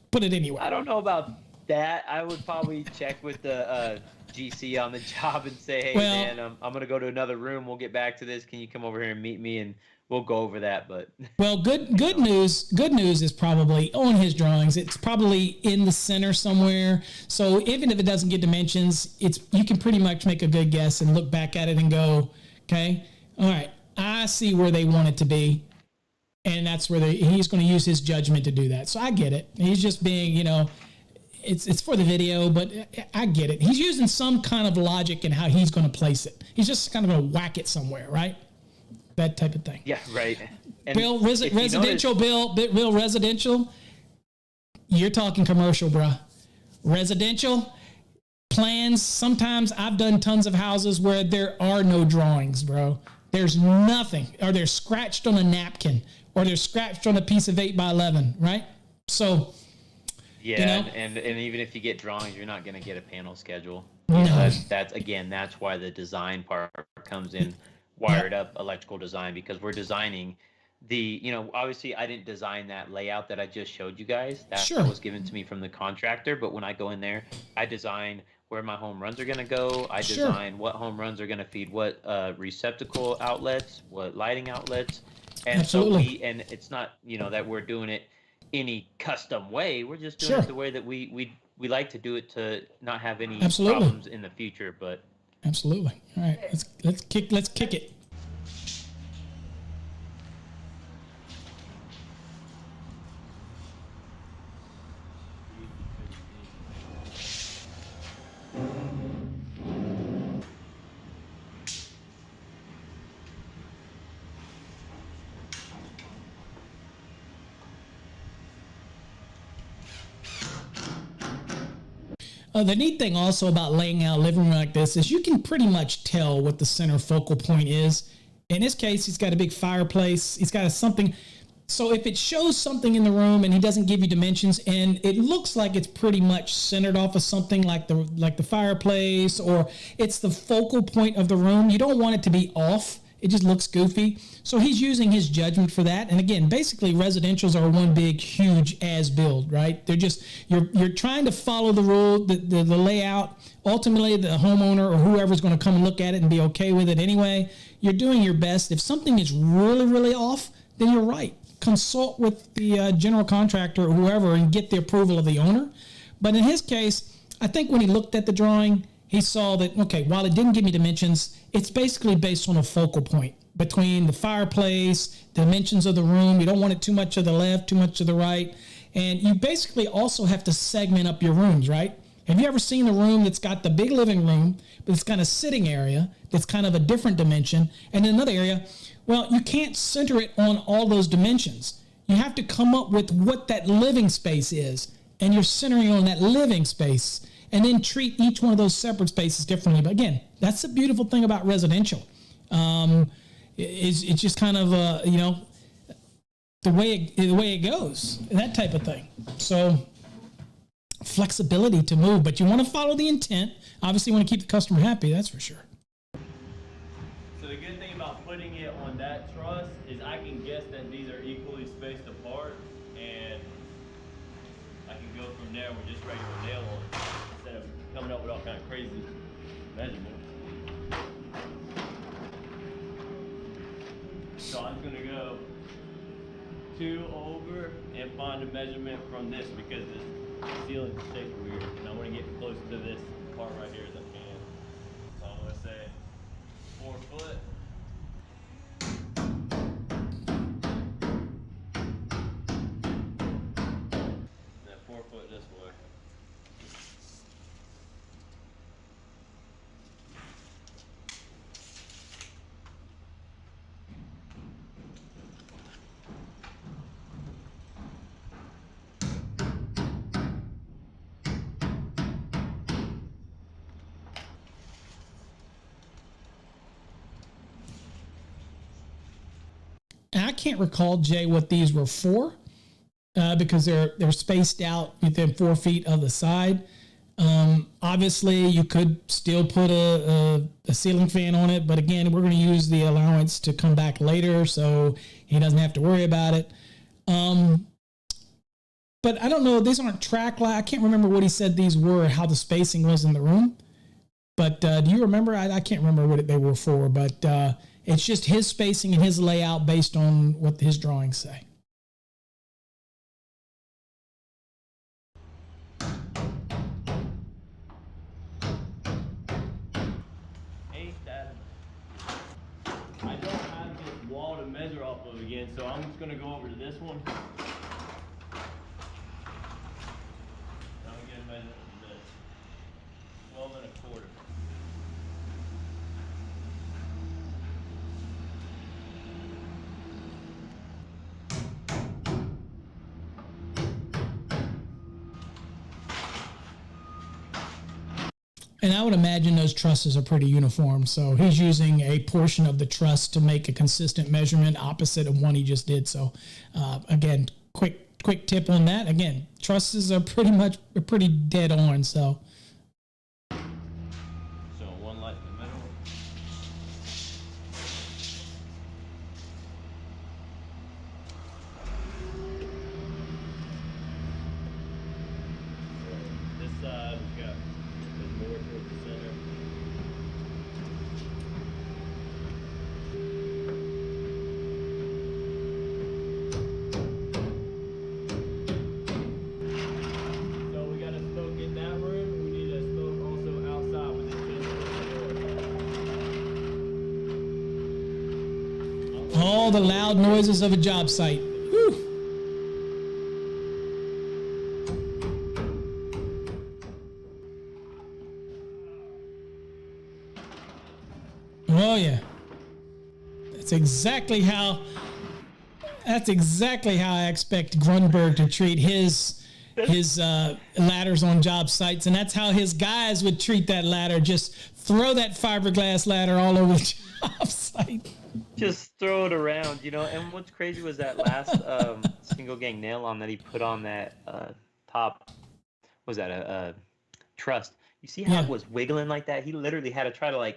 put it anywhere. I don't know about that. I would probably check with the GC on the job and say, hey, Well, man, I'm going to go to another room. We'll get back to this. Can you come over here and meet me? And we'll go over that. But well, good news. Good news is probably on his drawings. It's probably in the center somewhere. So even if it doesn't get dimensions, you can pretty much make a good guess and look back at it and go, okay, all right, I see where they want it to be. And that's where he's going to use his judgment to do that. So I get it. He's just being, you know, it's for the video, but I get it. He's using some kind of logic in how he's going to place it. He's just kind of going to whack it somewhere, right? That type of thing. yeah, right. And Bill, residential, Bill, residential. You're talking commercial, bruh. Residential plans. Sometimes I've done tons of houses where there are no drawings, bro. There's nothing, or they're scratched on a napkin, or they're scratched on a piece of 8x11, right? So, yeah, you know, and even if you get drawings, you're not going to get a panel schedule. No. You know, that's why the design part comes in, wired up electrical design, because we're designing you know, obviously I didn't design that layout that I just showed you guys. That Sure. was given to me from the contractor. But when I go in there, I design where my home runs are going to go. I Sure. design what home runs are going to feed what receptacle outlets, what lighting outlets. And Absolutely. and it's not, you know, that we're doing it any custom way. We're just doing Sure. it the way that we like to do it, to not have any Absolutely. problems in the future. But absolutely. All right, let's kick it. The neat thing also about laying out a living room like this is you can pretty much tell what the center focal point is. In this case, he's got a big fireplace. He's got something. So if it shows something in the room and he doesn't give you dimensions, and it looks like it's pretty much centered off of something like the fireplace, or it's the focal point of the room, you don't want it to be off. It just looks goofy. So he's using his judgment for that. And again, basically residentials are one big, huge as build, right? They're just, you're trying to follow the rule, the layout. Ultimately, the homeowner or whoever's going to come and look at it and be okay with it anyway, you're doing your best. If something is really, really off, then you're right. Consult with the general contractor or whoever and get the approval of the owner. But in his case, I think when he looked at the drawing, he saw that, okay, while it didn't give me dimensions, it's basically based on a focal point between the fireplace, the dimensions of the room. You don't want it too much to the left, too much to the right. And you basically also have to segment up your rooms, right? Have you ever seen a room that's got the big living room, but it's got a sitting area that's kind of a different dimension, and in another area? Well, you can't center it on all those dimensions. You have to come up with what that living space is, and you're centering on that living space, and then treat each one of those separate spaces differently. But again, that's the beautiful thing about residential. It's just kind of you know, the way it goes, that type of thing. So flexibility to move, but you want to follow the intent. Obviously, you want to keep the customer happy. That's for sure. So the good thing about putting it on that truss is I can guess that these are equally spaced apart, and I can go from there with just regular nail on it instead of coming up with all kind of crazy measurements. So I'm gonna go 2 over and find a measurement from this, because this ceiling is shaped weird, and I want to get close to this part right here as I can. So I'm gonna say 4 foot. And then 4 foot this way. can't recall, Jay, what these were for, because they're spaced out within 4 feet of the side. Obviously, you could still put a ceiling fan on it, but again, we're going to use the allowance to come back later, so he doesn't have to worry about it. But I don't know, these aren't track light. I can't remember what he said these were, how the spacing was in the room. But do you remember? I can't remember what they were for, but it's just his spacing and his layout based on what his drawings say. Ain't that? I don't have this wall to measure off of again, so I'm just gonna go over to this one. I'm gonna get a measurement from this. 12 1/4. And I would imagine those trusses are pretty uniform. So he's using a portion of the truss to make a consistent measurement opposite of one he just did. So again, quick tip on that. Again, trusses are pretty dead on. So One light in the middle. This side we got is more towards the center. So we got a spoke in that room. We need a spoke also outside with the door. all the loud noises of a job site. Whew. Oh yeah. That's exactly how I expect Grunberg to treat his ladders on job sites, and that's how his guys would treat that ladder. Just throw that fiberglass ladder all over the job site. Just throw it around, you know. And what's crazy was that last single gang nail on that he put on that top. Was that a truss? You see how it was wiggling like that? He literally had to try to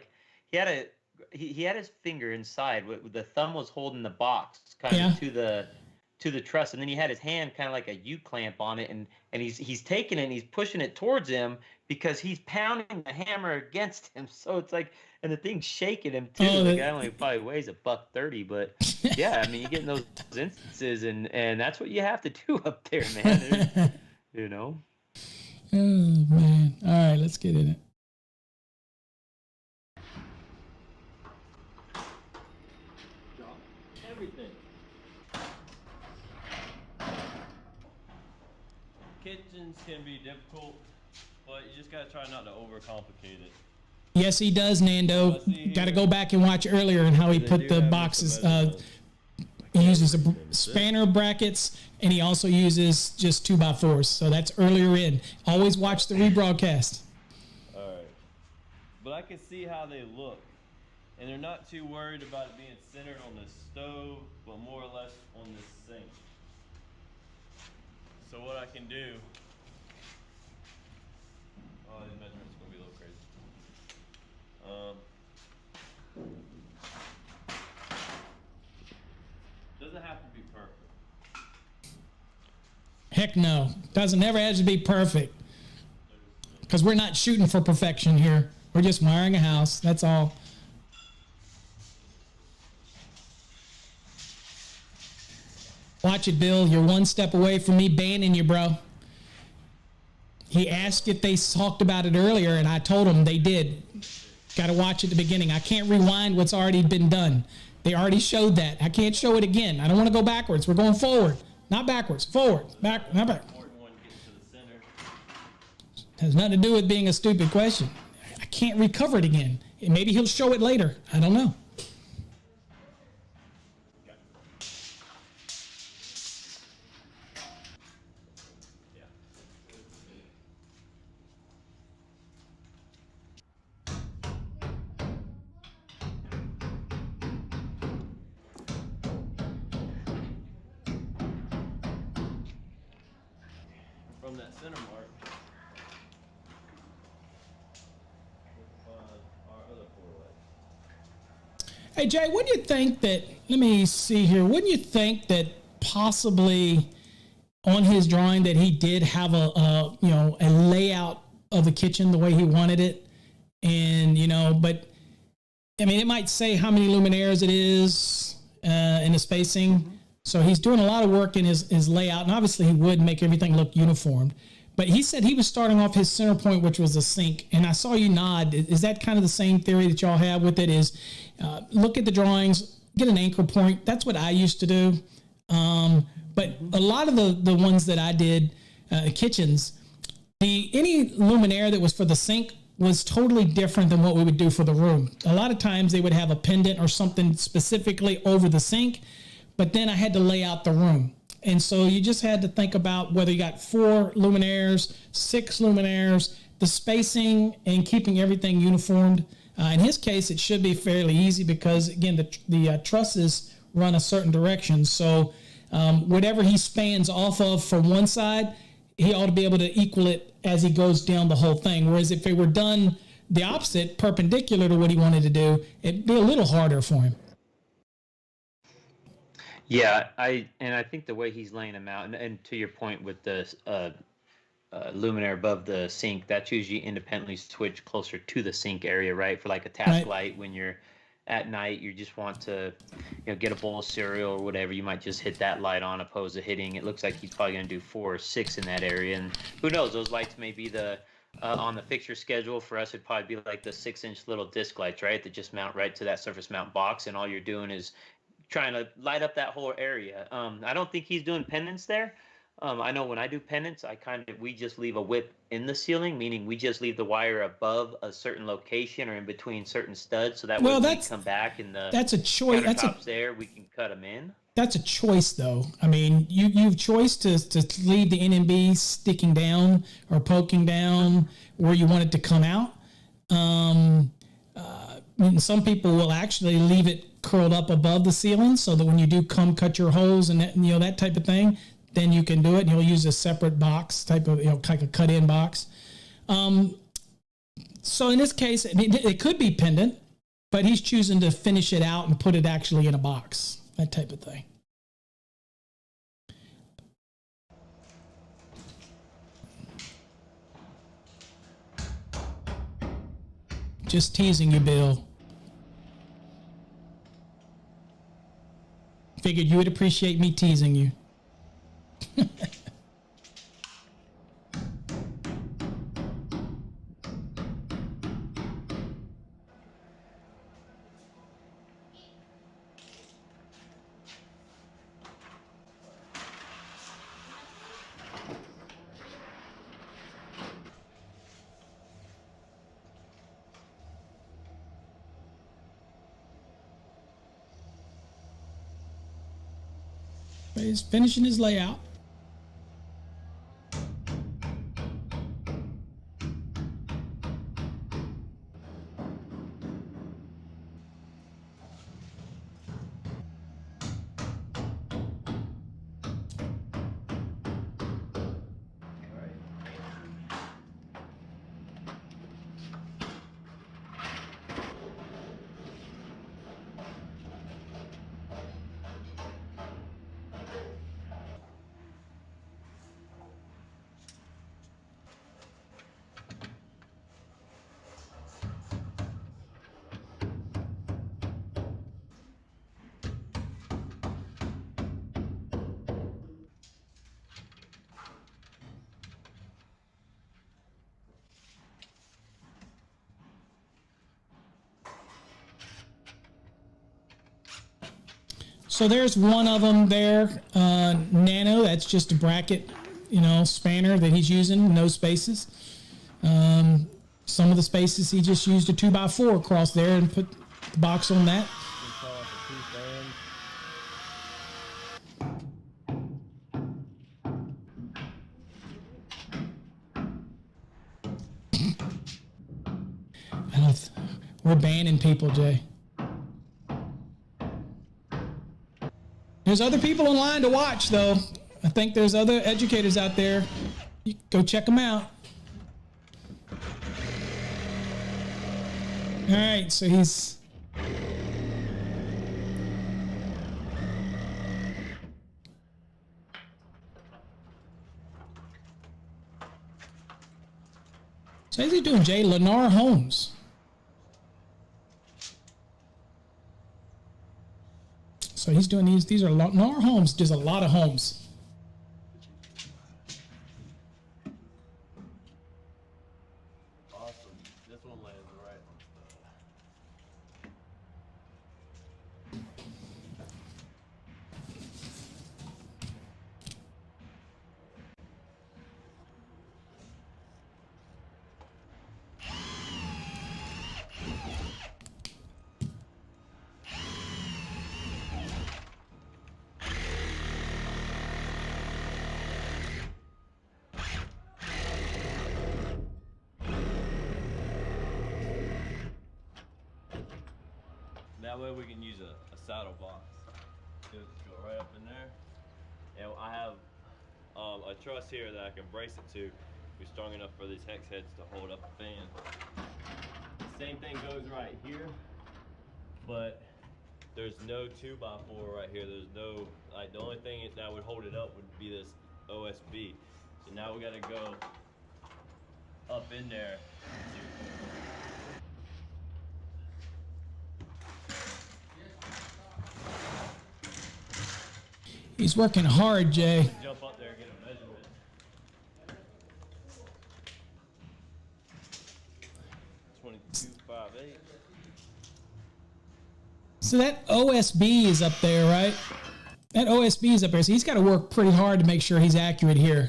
he had his finger inside. The thumb was holding the box kind of to the truss, and then he had his hand kind of like a U-clamp on it, and he's taking it and he's pushing it towards him because he's pounding the hammer against him. So it's like, and the thing's shaking him too. The guy only probably weighs $130, but yeah, I mean, you get in those instances, and that's what you have to do up there, man. You know. Oh man! All right, let's get in it. Everything. Kitchens can be difficult, but you just gotta try not to overcomplicate it. Yes, he does, Nando. Got to go back and watch earlier and how he put the boxes. He uses the spanner brackets, and he also uses just 2x4s. So that's earlier in. Always watch the rebroadcast. All right, but I can see how they look, and they're not too worried about it being centered on the stove, but more or less on the sink. So what I can do, these measurements are gonna be a little crazy. Doesn't have to be perfect. Heck no. Doesn't ever have to be perfect. Because we're not shooting for perfection here. We're just wiring a house. That's all. Watch it, Bill. You're one step away from me banning you, bro. He asked if they talked about it earlier, and I told him they did. Got to watch at the beginning. I can't rewind what's already been done. They already showed that. I can't show it again. I don't want to go backwards. We're going forward. Not backwards. Forward. Back. Not back. Has nothing to do with being a stupid question. I can't recover it again. Maybe he'll show it later. I don't know. from that center mark, we'll find our other 4 legs. Hey, Jay, wouldn't you think that, let me see here, wouldn't you think that possibly on his drawing that he did have a layout of the kitchen the way he wanted it? And, but I mean, it might say how many luminaires it is in the spacing. So he's doing a lot of work in his layout, and obviously he would make everything look uniformed. But he said he was starting off his center point, which was a sink. And I saw you nod. Is that kind of the same theory that y'all have with it? Is look at the drawings, get an anchor point. That's what I used to do. But a lot of the ones that I did, kitchens, any luminaire that was for the sink was totally different than what we would do for the room. A lot of times they would have a pendant or something specifically over the sink, but then I had to lay out the room. And so you just had to think about whether you got 4 luminaires, 6 luminaires, the spacing, and keeping everything uniformed. In his case, it should be fairly easy because, again, the trusses run a certain direction. So whatever he spans off of from one side, he ought to be able to equal it as he goes down the whole thing. Whereas if it were done the opposite, perpendicular to what he wanted to do, it'd be a little harder for him. Yeah, I think the way he's laying them out, and to your point with the luminaire above the sink, that's usually independently switched closer to the sink area, right? For like a task light when you're at night, you just want to, get a bowl of cereal or whatever. You might just hit that light on opposed to hitting. It looks like he's probably going to do 4 or 6 in that area, and who knows? Those lights may be the on the fixture schedule. For us, it'd probably be like the 6-inch little disc lights, right? That just mount right to that surface mount box, and all you're doing is trying to light up that whole area. I don't think he's doing pendants there. I know when I do pendants, we just leave a whip in the ceiling, meaning we just leave the wire above a certain location or in between certain studs, so that way when we come back and that's a choice. There we can cut them in. That's a choice, though. I mean, you've choice to leave the NMB sticking down or poking down where you want it to come out. Some people will actually leave it curled up above the ceiling so that when you do cut your holes and that, that type of thing, then you can do it. And you'll use a separate box type of, like a cut-in box. So in this case, it could be pendant, but he's choosing to finish it out and put it actually in a box, that type of thing. Just teasing you, Bill. Figured you would appreciate me teasing you. He's finishing his layout. So there's one of them there, Nano. That's just a bracket, spanner that he's using, no spaces. Some of the spaces he just used a 2x4 across there and put the box on that. We're banning people, Jay. There's other people in line to watch, though. I think there's other educators out there You go check them out. All right, so he's... So how's he doing, Jay? Lennar Homes. So he's doing these. These are Lennar Homes. Does a lot of homes. Awesome. This one lands right on That way we can use a saddle box. Just go right up in there. And I have a truss here that I can brace it to. Be strong enough for these hex heads to hold up the fan. Same thing goes right here, but there's no 2x4 right here. There's no, like, the only thing that would hold it up would be this OSB. So now we gotta go up in there. He's working hard, Jay. Jump up there and get a measurement. .2258. So that OSB is up there, right? That OSB is up there, so he's got to work pretty hard to make sure he's accurate here.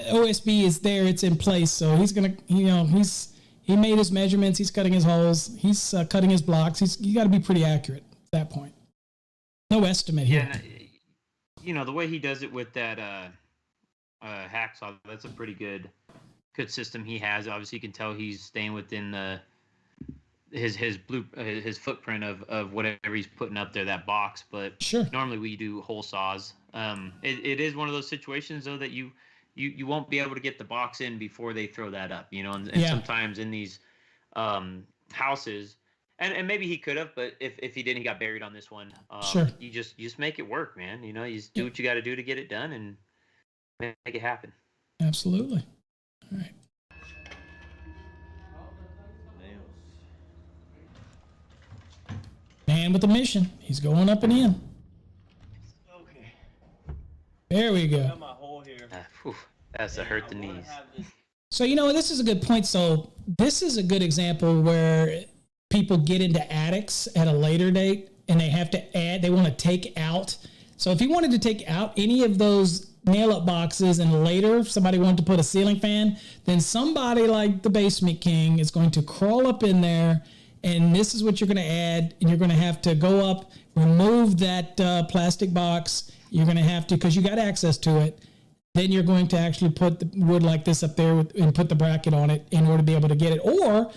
OSB is there; it's in place, so he's gonna, he made his measurements. He's cutting his holes. He's cutting his blocks. You got to be pretty accurate at that point. No estimate here. Yeah, the way he does it with that hacksaw, that's a pretty good system he has. Obviously, you can tell he's staying within his footprint of whatever he's putting up there, that box. But sure, normally we do hole saws. It is one of those situations though that you won't be able to get the box in before they throw that up. And sometimes in these houses. And maybe he could have, but if he didn't, he got buried on this one. Sure. You just make it work, man. You just do what you got to do to get it done and make it happen. Absolutely. All right. Man with a mission. He's going up and in. Okay. There we go. I got my hole here. That's to hurt the knees. So, this is a good point. So this is a good example where people get into attics at a later date and they have to they want to take out. So if you wanted to take out any of those nail-up boxes and later if somebody wanted to put a ceiling fan, then somebody like the Basement King is going to crawl up in there, and this is what you're going to add, and you're going to have to go up, remove that plastic box. You're going to have to, because you got access to it, then you're going to actually put the wood like this up there and put the bracket on it in order to be able to get it. Or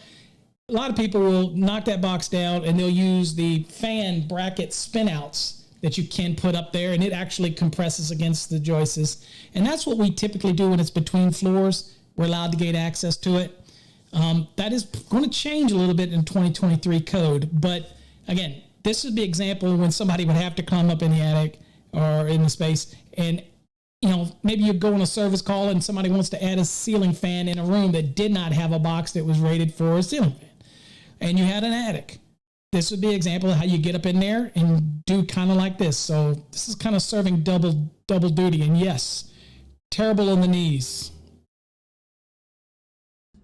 a lot of people will knock that box down and they'll use the fan bracket spin-outs that you can put up there, and it actually compresses against the joists. And that's what we typically do when it's between floors. We're allowed to get access to it. That is going to change a little bit in 2023 code. But again, this is the example when somebody would have to climb up in the attic or in the space, and maybe you go on a service call and somebody wants to add a ceiling fan in a room that did not have a box that was rated for a ceiling fan, and you had an attic. This would be an example of how you get up in there and do kind of like this. So this is kind of serving double duty. And yes, terrible on the knees.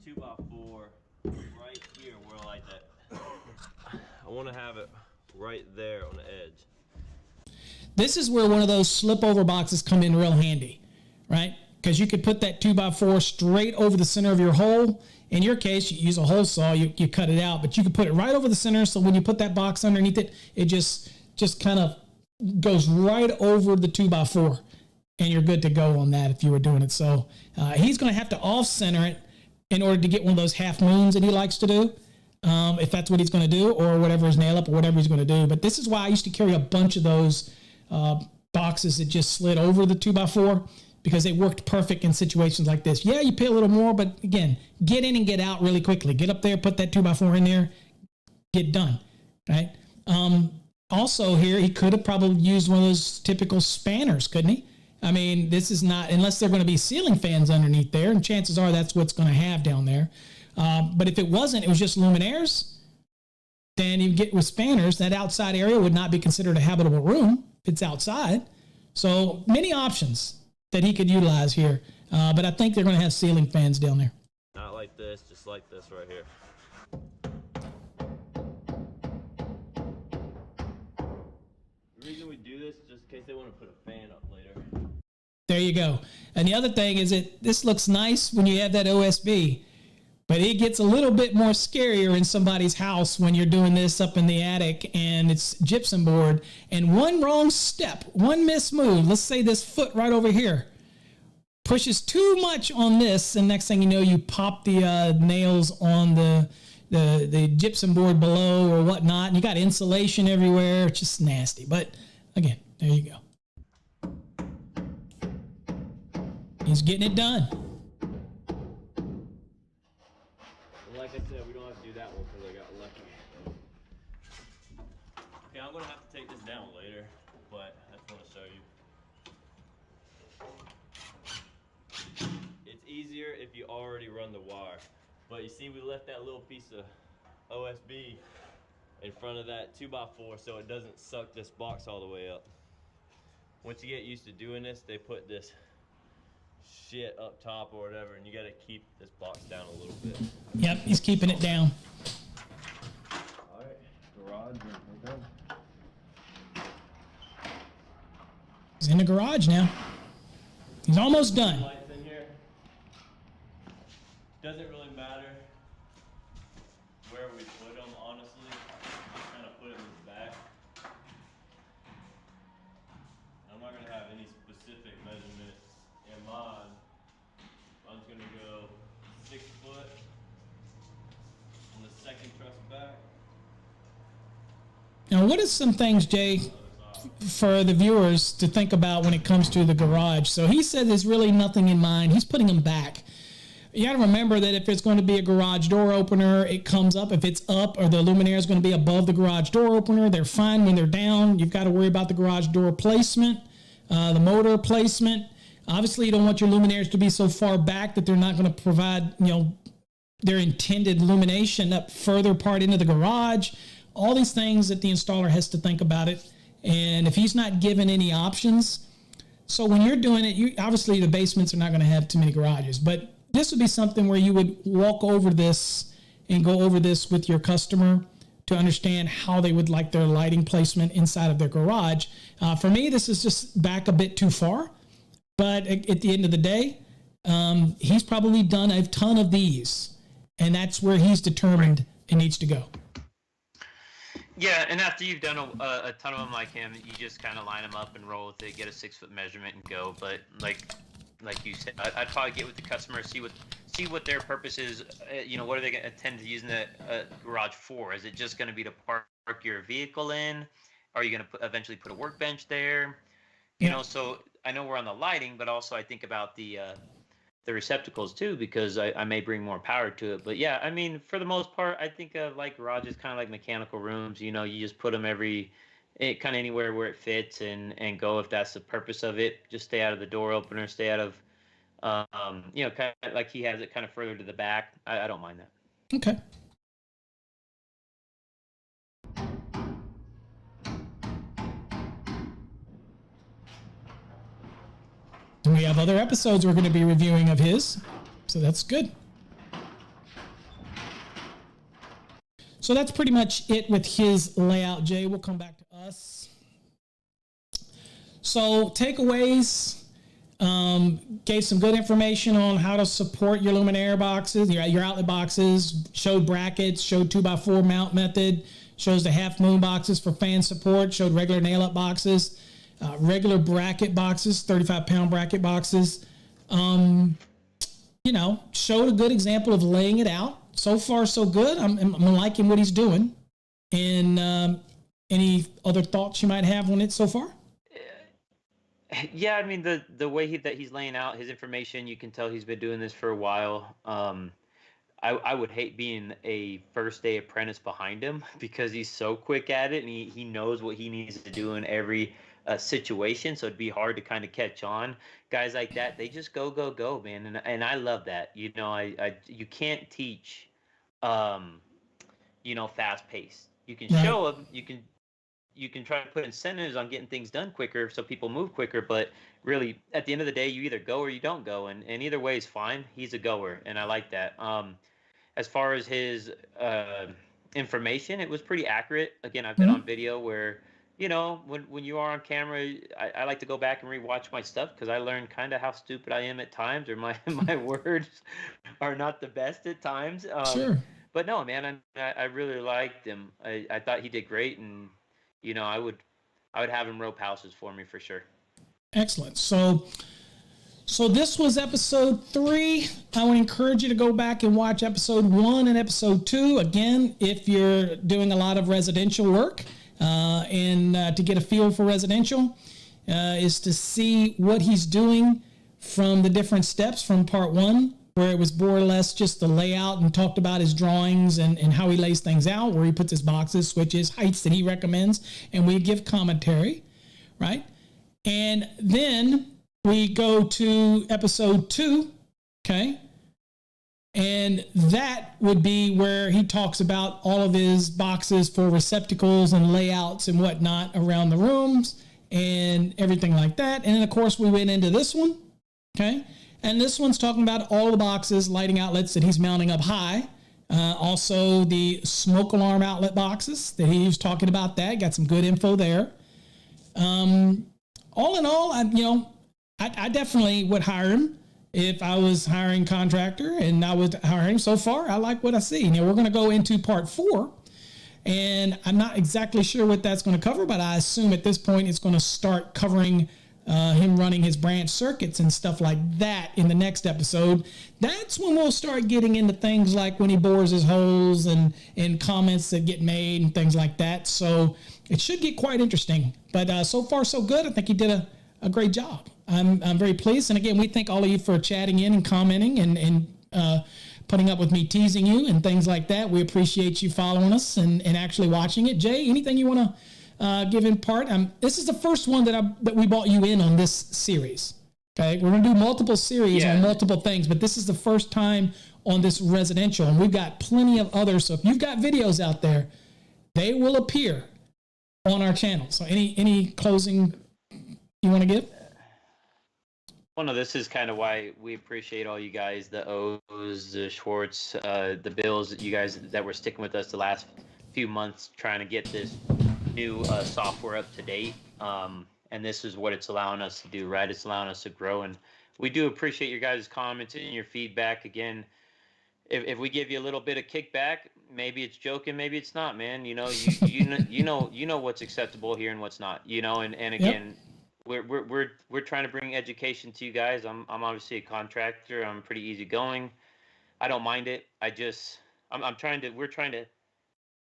2x4 right here where I like that. I want to have it right there on the edge. This is where one of those slip over boxes come in real handy, right? Because you could put that 2x4 straight over the center of your hole. In your case, you use a hole saw, you cut it out, but you can put it right over the center, so when you put that box underneath it, it just kind of goes right over the 2x4, and you're good to go on that if you were doing it. So he's going to have to off-center it in order to get one of those half moons that he likes to do, if that's what he's going to do, or whatever his nail up, or whatever he's going to do. But this is why I used to carry a bunch of those boxes that just slid over the 2x4, because they worked perfect in situations like this. Yeah, you pay a little more, but again, get in and get out really quickly. Get up there, put that 2x4 in there, get done, right? Also here, he could have probably used one of those typical spanners, couldn't he? I mean, this is not, unless they're going to be ceiling fans underneath there, and chances are that's what's going to have down there. But if it wasn't, it was just luminaires, then you get with spanners, that outside area would not be considered a habitable room if it's outside. So many options that he could utilize here. But I think they're going to have ceiling fans down there. Not like this, just like this right here. The reason we do this is just in case they want to put a fan up later. There you go. And the other thing is that this looks nice when you have that OSB, but it gets a little bit more scarier in somebody's house when you're doing this up in the attic and it's gypsum board, and one wrong step, one mismove, let's say this foot right over here, pushes too much on this, and next thing you know, you pop the nails on the gypsum board below or whatnot, and you got insulation everywhere. It's just nasty. But again, there you go. He's getting it done. Like I said, we don't have to do that one because I got lucky. Okay, I'm gonna have to take this down later, but I just want to show you. It's easier if you already run the wire. But you see, we left that little piece of OSB in front of that 2x4 so it doesn't suck this box all the way up. Once you get used to doing this, they put this shit up top or whatever, and you got to keep this box down a little bit. Yep, he's keeping it down. All right, garage, we're done. He's in the garage now. He's almost done. Lights in here. Doesn't really matter where we put them, honestly. Just kind of put them in the back. I'm not gonna have any specific measurements in mind. I'm just gonna go 6 foot on the second truss back. Now, what are some things, Jay, for the viewers to think about when it comes to the garage? So he said there's really nothing in mind. He's putting them back. You got to remember that if it's going to be a garage door opener, it comes up. If it's up or the luminaire is going to be above the garage door opener, they're fine when they're down. You've got to worry about the garage door placement, the motor placement. Obviously, you don't want your luminaires to be so far back that they're not going to provide, their intended illumination up further part into the garage. All these things that the installer has to think about it. And if he's not given any options, so when you're doing it, obviously the basements are not going to have too many garages, but this would be something where you would walk over this and go over this with your customer to understand how they would like their lighting placement inside of their garage. For me, this is just back a bit too far, but at the end of the day, he's probably done a ton of these, and that's where he's determined it needs to go. Yeah, and after you've done a ton of them like him, you just kind of line them up and roll with it, get a 6-foot measurement and go. But like you said, I'd probably get with the customer, see what their purpose is. What are they going to tend to use in the garage for? Is it just going to be to park your vehicle in? Are you going to eventually put a workbench there? So I know we're on the lighting, but also I think about the receptacles too, because I may bring more power to it. But yeah, I mean, for the most part, I think of like garages kind of like mechanical rooms. You just put them kind of anywhere where it fits and go if that's the purpose of it. Just stay out of the door opener, stay out of, kind of like he has it kind of further to the back. I don't mind that. Okay. And we have other episodes we're going to be reviewing of his, so that's good. So that's pretty much it with his layout, Jay. We'll come back to us. So takeaways, gave some good information on how to support your luminaire boxes, your outlet boxes, showed brackets, showed 2x4 mount method, shows the half moon boxes for fan support, showed regular nail up boxes. Regular bracket boxes, 35-pound bracket boxes. Showed a good example of laying it out. So far, so good. I'm liking what he's doing. And any other thoughts you might have on it so far? Yeah, I mean the way that he's laying out his information, you can tell he's been doing this for a while. I would hate being a first day apprentice behind him because he's so quick at it and he knows what he needs to do in every situation. So it'd be hard to kind of catch on. Guys like that, they just go, man. And I love that. You know, you can't teach, um, fast pace. You can Right. show them, you can try to put incentives on getting things done quicker so people move quicker, but really at the end of the day, you either go or you don't go. And either way is fine. He's a goer. And I like that. As far as his information, it was pretty accurate. Again, I've been on video where, when you are on camera, I like to go back and rewatch my stuff because I learned kind of how stupid I am at times, or my my words are not the best at times. Sure. But no, man, I really liked him. I thought he did great, and I would have him rope houses for me for sure. Excellent. So this was episode 3. I would encourage you to go back and watch episode 1 and episode 2. Again, if you're doing a lot of residential work and to get a feel for residential, is to see what he's doing from the different steps from part 1, where it was more or less just the layout and talked about his drawings and how he lays things out, where he puts his boxes, switches, heights that he recommends, and we give commentary, right? And then we go to episode 2, okay? And that would be where he talks about all of his boxes for receptacles and layouts and whatnot around the rooms and everything like that. And then, of course, we went into this one, okay? And this one's talking about all the boxes, lighting outlets that he's mounting up high. Also, the smoke alarm outlet boxes that he was talking about that. Got some good info there. All in all, I definitely would hire him if I was hiring a contractor, and I would hire him. So far, I like what I see. Now, we're going to go into part 4, and I'm not exactly sure what that's going to cover, but I assume at this point it's going to start covering him running his branch circuits and stuff like that in the next episode. That's when we'll start getting into things like when he bores his holes and comments that get made and things like that. So it should get quite interesting. But so far, so good. I think he did a great job. I'm very pleased. And again, we thank all of you for chatting in and commenting and putting up with me teasing you and things like that. We appreciate you following us and actually watching it. Jay, anything you want to give in part? This is the first one that we brought you in on this series. Okay, we're going to do multiple series on multiple things, but this is the first time on this residential, and we've got plenty of others. So if you've got videos out there, they will appear on our channel. So any closing you want to give? Well, no, this is kind of why we appreciate all you guys, the O's, the Schwartz, the Bills, you guys that were sticking with us the last few months trying to get this new software up to date. And this is what it's allowing us to do, right? It's allowing us to grow. And we do appreciate your guys' comments and your feedback. Again, if we give you a little bit of kickback, maybe it's joking, maybe it's not, man. You know what's acceptable here and what's not, and again, we're trying to bring education to you guys. I'm obviously a contractor. I'm pretty easygoing. I don't mind it. We're trying to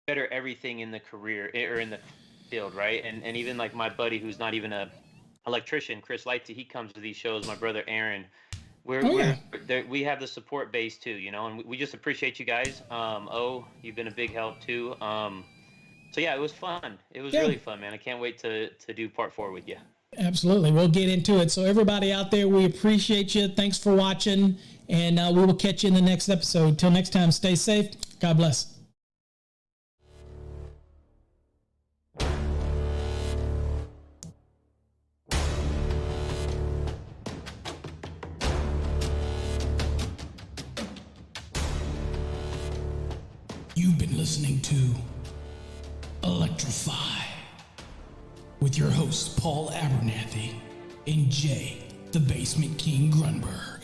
better everything in the career or in the field, right? And even like my buddy who's not even a electrician, Chris Lighty, he comes to these shows. My brother Aaron, we have the support base too, and we just appreciate you guys. You've been a big help too. So yeah, it was fun. It was really fun, man. I can't wait to do part 4 with you. Absolutely. We'll get into it. So everybody out there, we appreciate you. Thanks for watching, and we will catch you in the next episode. Till next time, stay safe. God bless. You've been listening to Electrify with your hosts Paul Abernathy and Jay, the Basement King Grunberg.